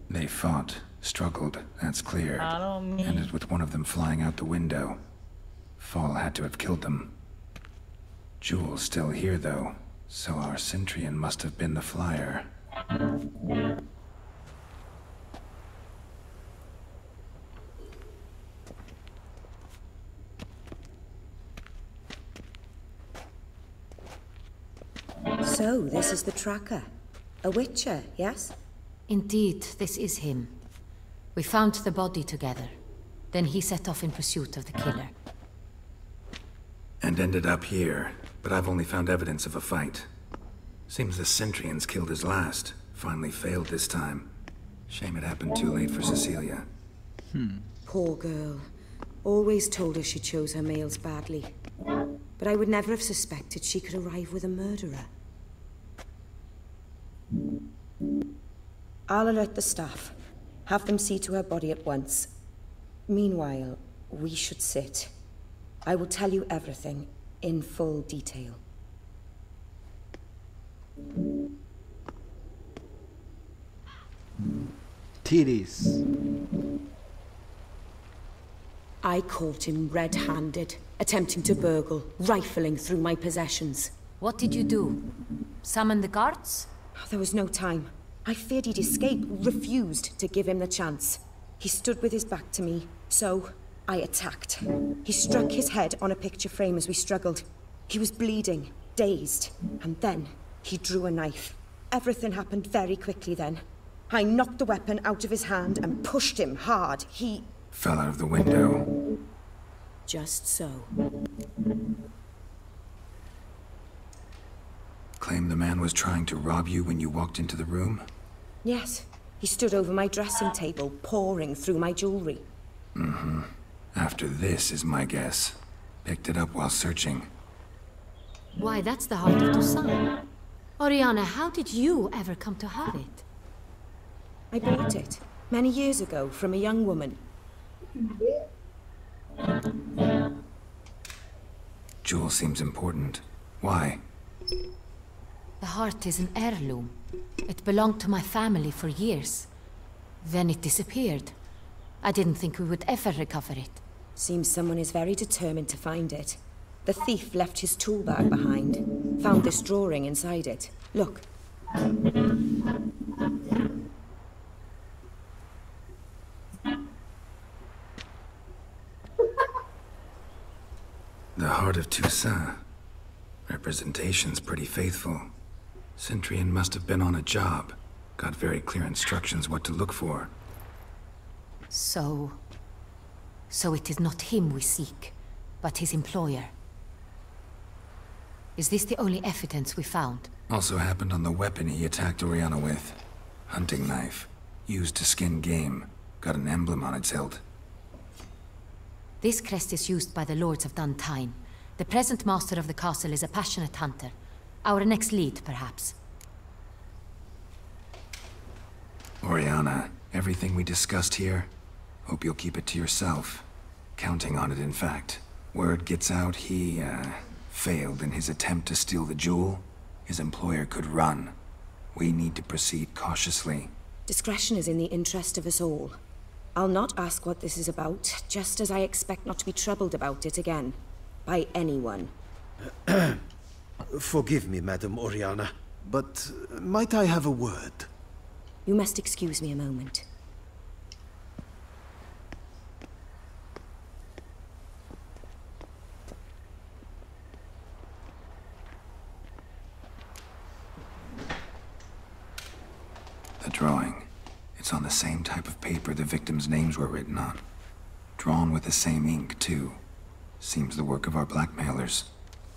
They fought, struggled, that's clear. Ended with one of them flying out the window. Fall had to have killed them. Jewel's still here, though, so our Centurion must have been the flyer. So, this is the tracker. A witcher, yes? Indeed, this is him. We found the body together. Then he set off in pursuit of the killer. And ended up here, but I've only found evidence of a fight. Seems the Centurion's killed his last. Finally failed this time. Shame it happened too late for Cecilia. Poor girl. Always told her she chose her males badly. But I would never have suspected she could arrive with a murderer. I'll alert the staff. Have them see to her body at once. Meanwhile, we should sit. I will tell you everything, in full detail. Titties. I caught him red-handed, attempting to burgle, rifling through my possessions. What did you do? Summon the guards? There was no time. I feared he'd escape, refused to give him the chance. He stood with his back to me, so I attacked. He struck his head on a picture frame as we struggled. He was bleeding, dazed, and then he drew a knife. Everything happened very quickly then. I knocked the weapon out of his hand and pushed him hard. He fell out of the window. Just so. Claim the man was trying to rob you when you walked into the room? Yes. He stood over my dressing table, pouring through my jewelry. Mm-hmm. After this is my guess. Picked it up while searching. Why, that's the heart of Toussaint. Oriana, how did you ever come to have it? I bought it, many years ago, from a young woman. Jewel seems important. Why? The heart is an heirloom. It belonged to my family for years. Then it disappeared. I didn't think we would ever recover it. Seems someone is very determined to find it. The thief left his tool bag behind. Found this drawing inside it. Look. The heart of Toussaint. Representation's pretty faithful. Centurion must have been on a job. Got very clear instructions what to look for. So it is not him we seek, but his employer. Is this the only evidence we found? Also happened on the weapon he attacked Oriana with. Hunting knife. Used to skin game. Got an emblem on its hilt. This crest is used by the Lords of Duntine. The present master of the castle is a passionate hunter. Our next lead, perhaps. Oriana, everything we discussed here, hope you'll keep it to yourself. Counting on it, in fact. Word gets out he, failed in his attempt to steal the jewel. His employer could run. We need to proceed cautiously. Discretion is in the interest of us all. I'll not ask what this is about, just as I expect not to be troubled about it again. By anyone. Forgive me, Madam Oriana, but might I have a word? You must excuse me a moment. The drawing. It's on the same type of paper the victims' names were written on. Drawn with the same ink, too. Seems the work of our blackmailers.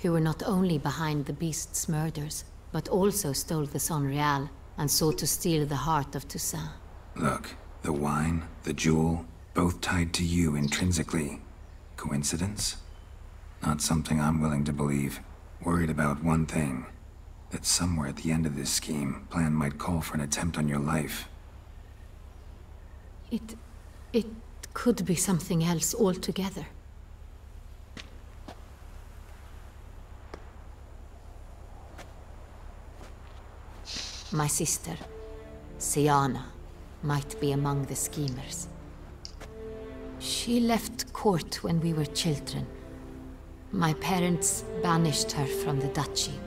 Who were not only behind the beast's murders, but also stole the Son Real and sought to steal the heart of Toussaint. Look, the wine, the jewel, both tied to you intrinsically. Coincidence? Not something I'm willing to believe. Worried about one thing. That somewhere at the end of this scheme, plan might call for an attempt on your life. It could be something else altogether. My sister, Siana, might be among the schemers. She left court when we were children. My parents banished her from the duchy.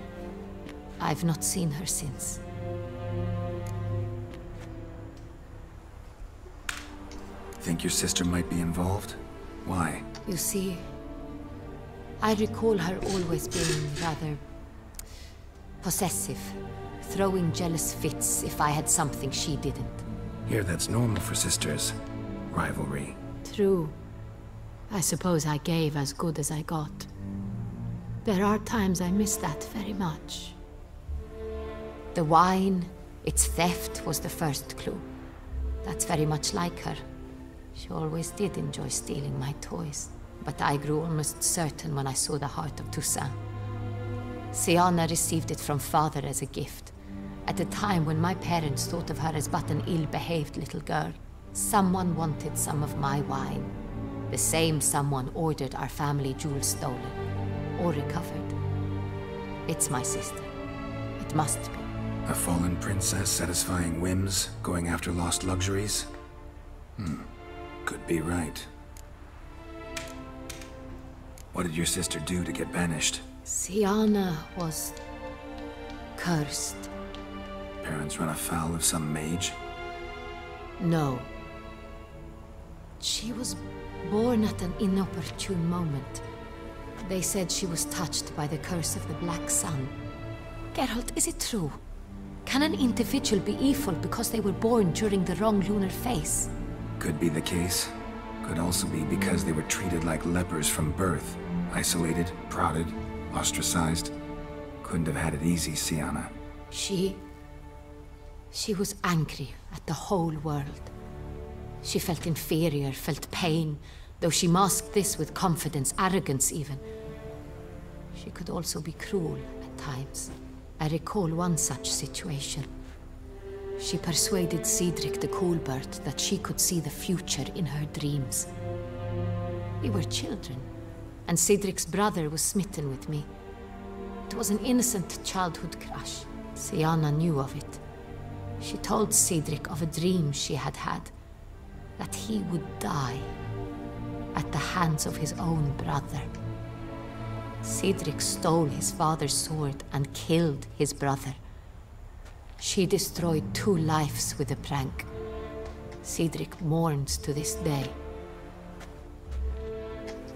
I've not seen her since. Think your sister might be involved? Why? You see, I recall her always being rather possessive, throwing jealous fits if I had something she didn't. Here, that's normal for sisters. Rivalry. True. I suppose I gave as good as I got. There are times I miss that very much. The wine, its theft, was the first clue. That's very much like her. She always did enjoy stealing my toys, but I grew almost certain when I saw the heart of Toussaint. Siana received it from father as a gift, at a time when my parents thought of her as but an ill-behaved little girl. Someone wanted some of my wine. The same someone ordered our family jewels stolen, or recovered. It's my sister. It must be. A fallen princess satisfying whims, going after lost luxuries? Could be right. What did your sister do to get banished? Siana was cursed. Parents run afoul of some mage? No. She was born at an inopportune moment. They said she was touched by the curse of the Black Sun. Geralt, is it true? Can an individual be evil because they were born during the wrong lunar phase? Could be the case. Could also be because they were treated like lepers from birth. Isolated, prodded, ostracized. Couldn't have had it easy, Siana. She was angry at the whole world. She felt inferior, felt pain, though she masked this with confidence, arrogance even. She could also be cruel at times. I recall one such situation. She persuaded Cedric the Coolbird that she could see the future in her dreams. We were children, and Cedric's brother was smitten with me. It was an innocent childhood crush. Siana knew of it. She told Cedric of a dream she had had, that he would die at the hands of his own brother. Cedric stole his father's sword and killed his brother. She destroyed 2 lives with a prank. Cedric mourns to this day.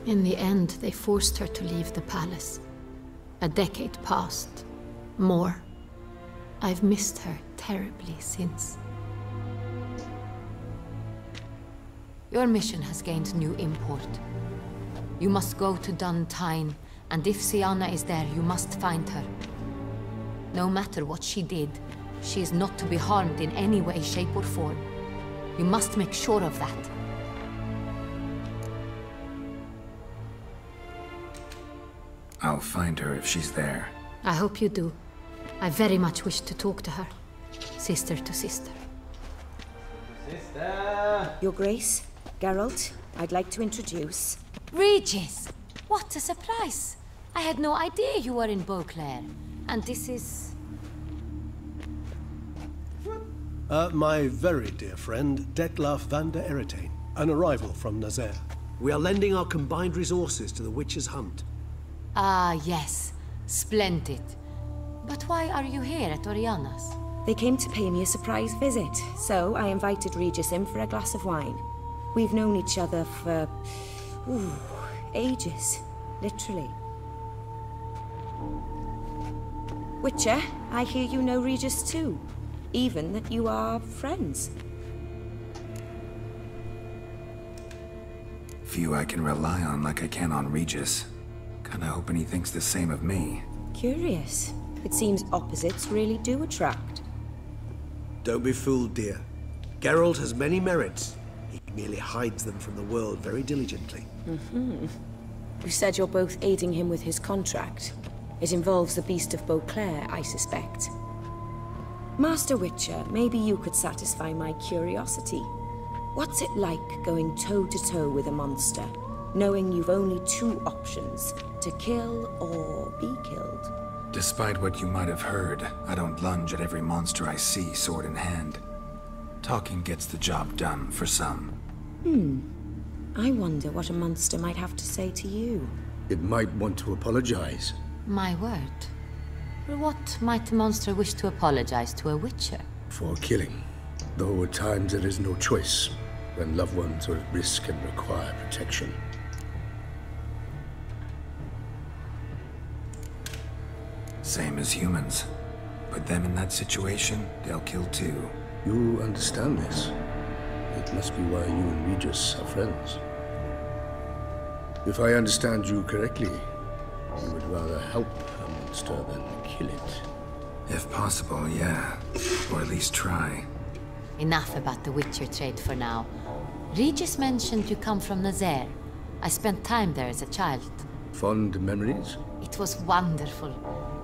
In the end, they forced her to leave the palace. A decade passed. More. I've missed her terribly since. Your mission has gained new import. You must go to Dun Tyne, and if Siana is there, you must find her. No matter what she did, she is not to be harmed in any way, shape, or form. You must make sure of that. I'll find her if she's there. I hope you do. I very much wish to talk to her. Sister to sister. Sister! Your Grace, Geralt, I'd like to introduce... Regis! What a surprise! I had no idea you were in Beauclair. And this is... My very dear friend, Detlaf van der Eretain. An arrival from Nazaire. We are lending our combined resources to the Witcher's hunt. Ah, yes. Splendid. But why are you here at Oriana's? They came to pay me a surprise visit, so I invited Regis in for a glass of wine. We've known each other for... ages. Literally. Witcher, I hear you know Regis too. Even that you are friends. Few I can rely on like I can on Regis. Kinda hoping he thinks the same of me. Curious. It seems opposites really do attract. Don't be fooled, dear. Geralt has many merits. He merely hides them from the world very diligently. You said you're both aiding him with his contract. It involves the Beast of Beauclair, I suspect. Master Witcher, maybe you could satisfy my curiosity. What's it like going toe-to-toe with a monster, knowing you've only two options, to kill or be killed? Despite what you might have heard, I don't lunge at every monster I see sword in hand. Talking gets the job done for some. I wonder what a monster might have to say to you. It might want to apologize. My word. What might a monster wish to apologize to a Witcher? For killing. Though at times there is no choice, when loved ones are at risk and require protection. Same as humans. Put them in that situation, they'll kill too. You understand this. It must be why you and Regis are friends. If I understand you correctly, you would rather help a monster than kill it. If possible, yeah. Or at least try. Enough about the Witcher trade for now. Regis mentioned you come from Nazaire. I spent time there as a child. Fond memories? It was wonderful.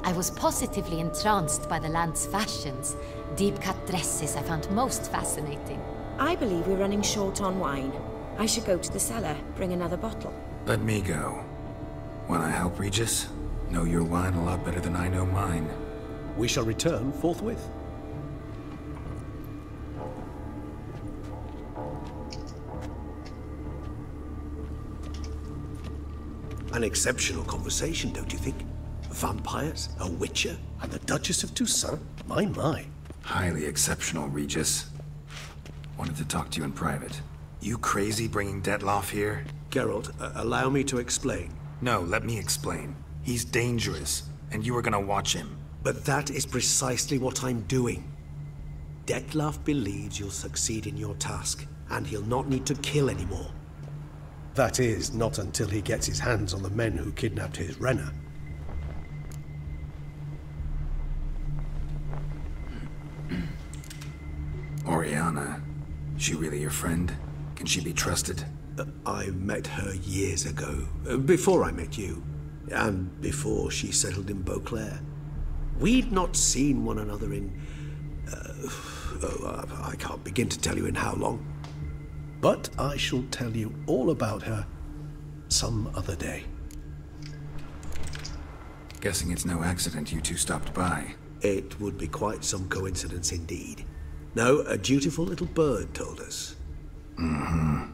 I was positively entranced by the land's fashions. Deep-cut dresses I found most fascinating. I believe we're running short on wine. I should go to the cellar, bring another bottle. Let me go. Wanna help Regis? Know your wine a lot better than I know mine. We shall return forthwith. An exceptional conversation, don't you think? Vampires, a witcher, and the Duchess of Toussaint? My. Highly exceptional, Regis. Wanted to talk to you in private. You crazy bringing Detloff here? Geralt, allow me to explain. No, let me explain. He's dangerous, and you are gonna watch him. But that is precisely what I'm doing. Detloff believes you'll succeed in your task, and he'll not need to kill anymore. That is, not until he gets his hands on the men who kidnapped his Renner. Oriana. She really your friend? Can she be trusted? I met her years ago, before I met you, and before she settled in Beauclair. We'd not seen one another in... I can't begin to tell you in how long. But I shall tell you all about her some other day. Guessing it's no accident you two stopped by. It would be quite some coincidence indeed. No, a dutiful little bird told us. Now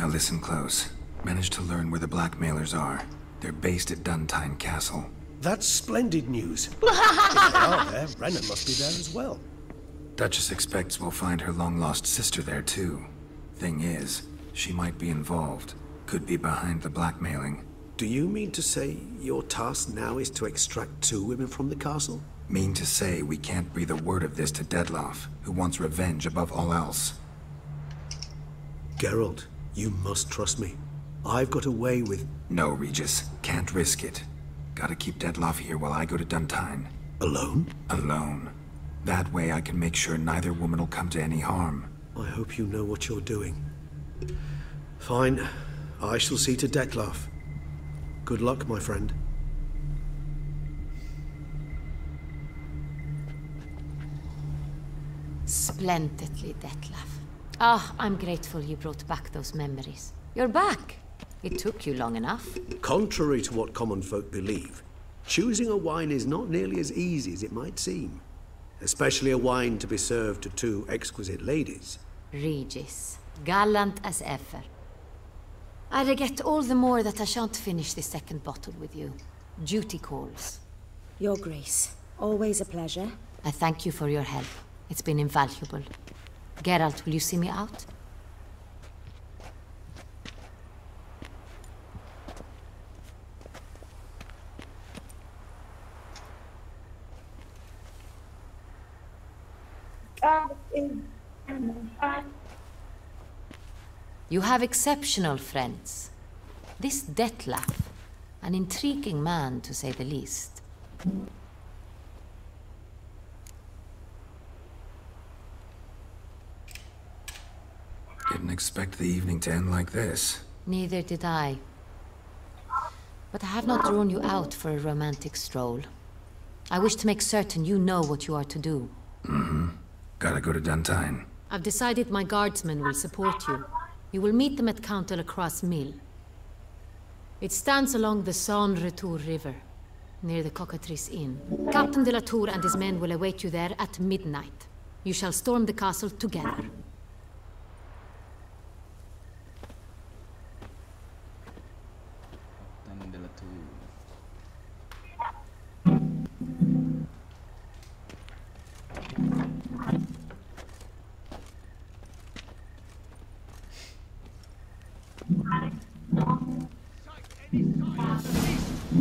listen close. Managed to learn where the blackmailers are. They're based at Duntine Castle. That's splendid news. If they are there, Renner must be there as well. Duchess expects we'll find her long-lost sister there too. Thing is, she might be involved. Could be behind the blackmailing. Do you mean to say your task now is to extract 2 women from the castle? Mean to say we can't breathe a word of this to Detloff, who wants revenge above all else. Geralt, you must trust me. I've got a way with... No, Regis. Can't risk it. Gotta keep Detloff here while I go to Duntine. Alone? Alone. That way I can make sure neither woman will come to any harm. I hope you know what you're doing. Fine. I shall see to Detloff. Good luck, my friend. Splendidly, Detloff. Ah, I'm grateful you brought back those memories. You're back. It took you long enough. Contrary to what common folk believe, choosing a wine is not nearly as easy as it might seem. Especially a wine to be served to 2 exquisite ladies. Regis, gallant as ever. I regret all the more that I shan't finish this second bottle with you. Duty calls. Your Grace, always a pleasure. I thank you for your help. It's been invaluable. Geralt, will you see me out? You have exceptional friends. This Detlef, an intriguing man to say the least. Didn't expect the evening to end like this. Neither did I. But I have not drawn you out for a romantic stroll. I wish to make certain you know what you are to do. Mm-hmm. Gotta go to Duntine. I've decided my guardsmen will support you. You will meet them at Count Delacroix' mill. It stands along the Saône-Retour River, near the Cockatrice Inn. Captain de la Tour and his men will await you there at midnight. You shall storm the castle together.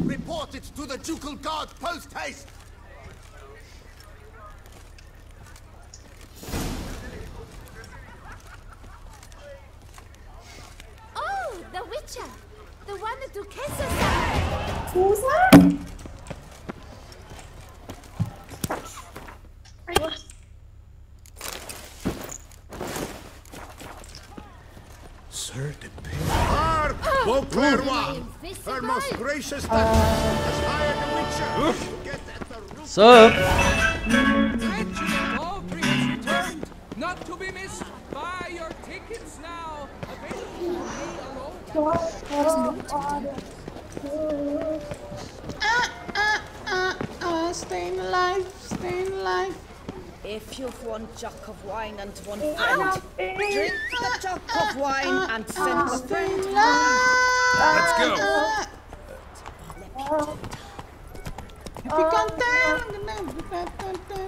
Report it to the Ducal Guard post-haste! Oh, the Witcher! The one the Duchessa said! Susan? Sir de Harp! Beauclerc! Her most gracious has hired a Witcher! Get at the root! Sup? Reginald Aubrey has returned, not to be missed. Buy your tickets now. Available Staying alive, staying alive. If you've one jock of wine and one friend, drink the jock of wine and send the friend home. Let's go. If you can't tell, I'm gonna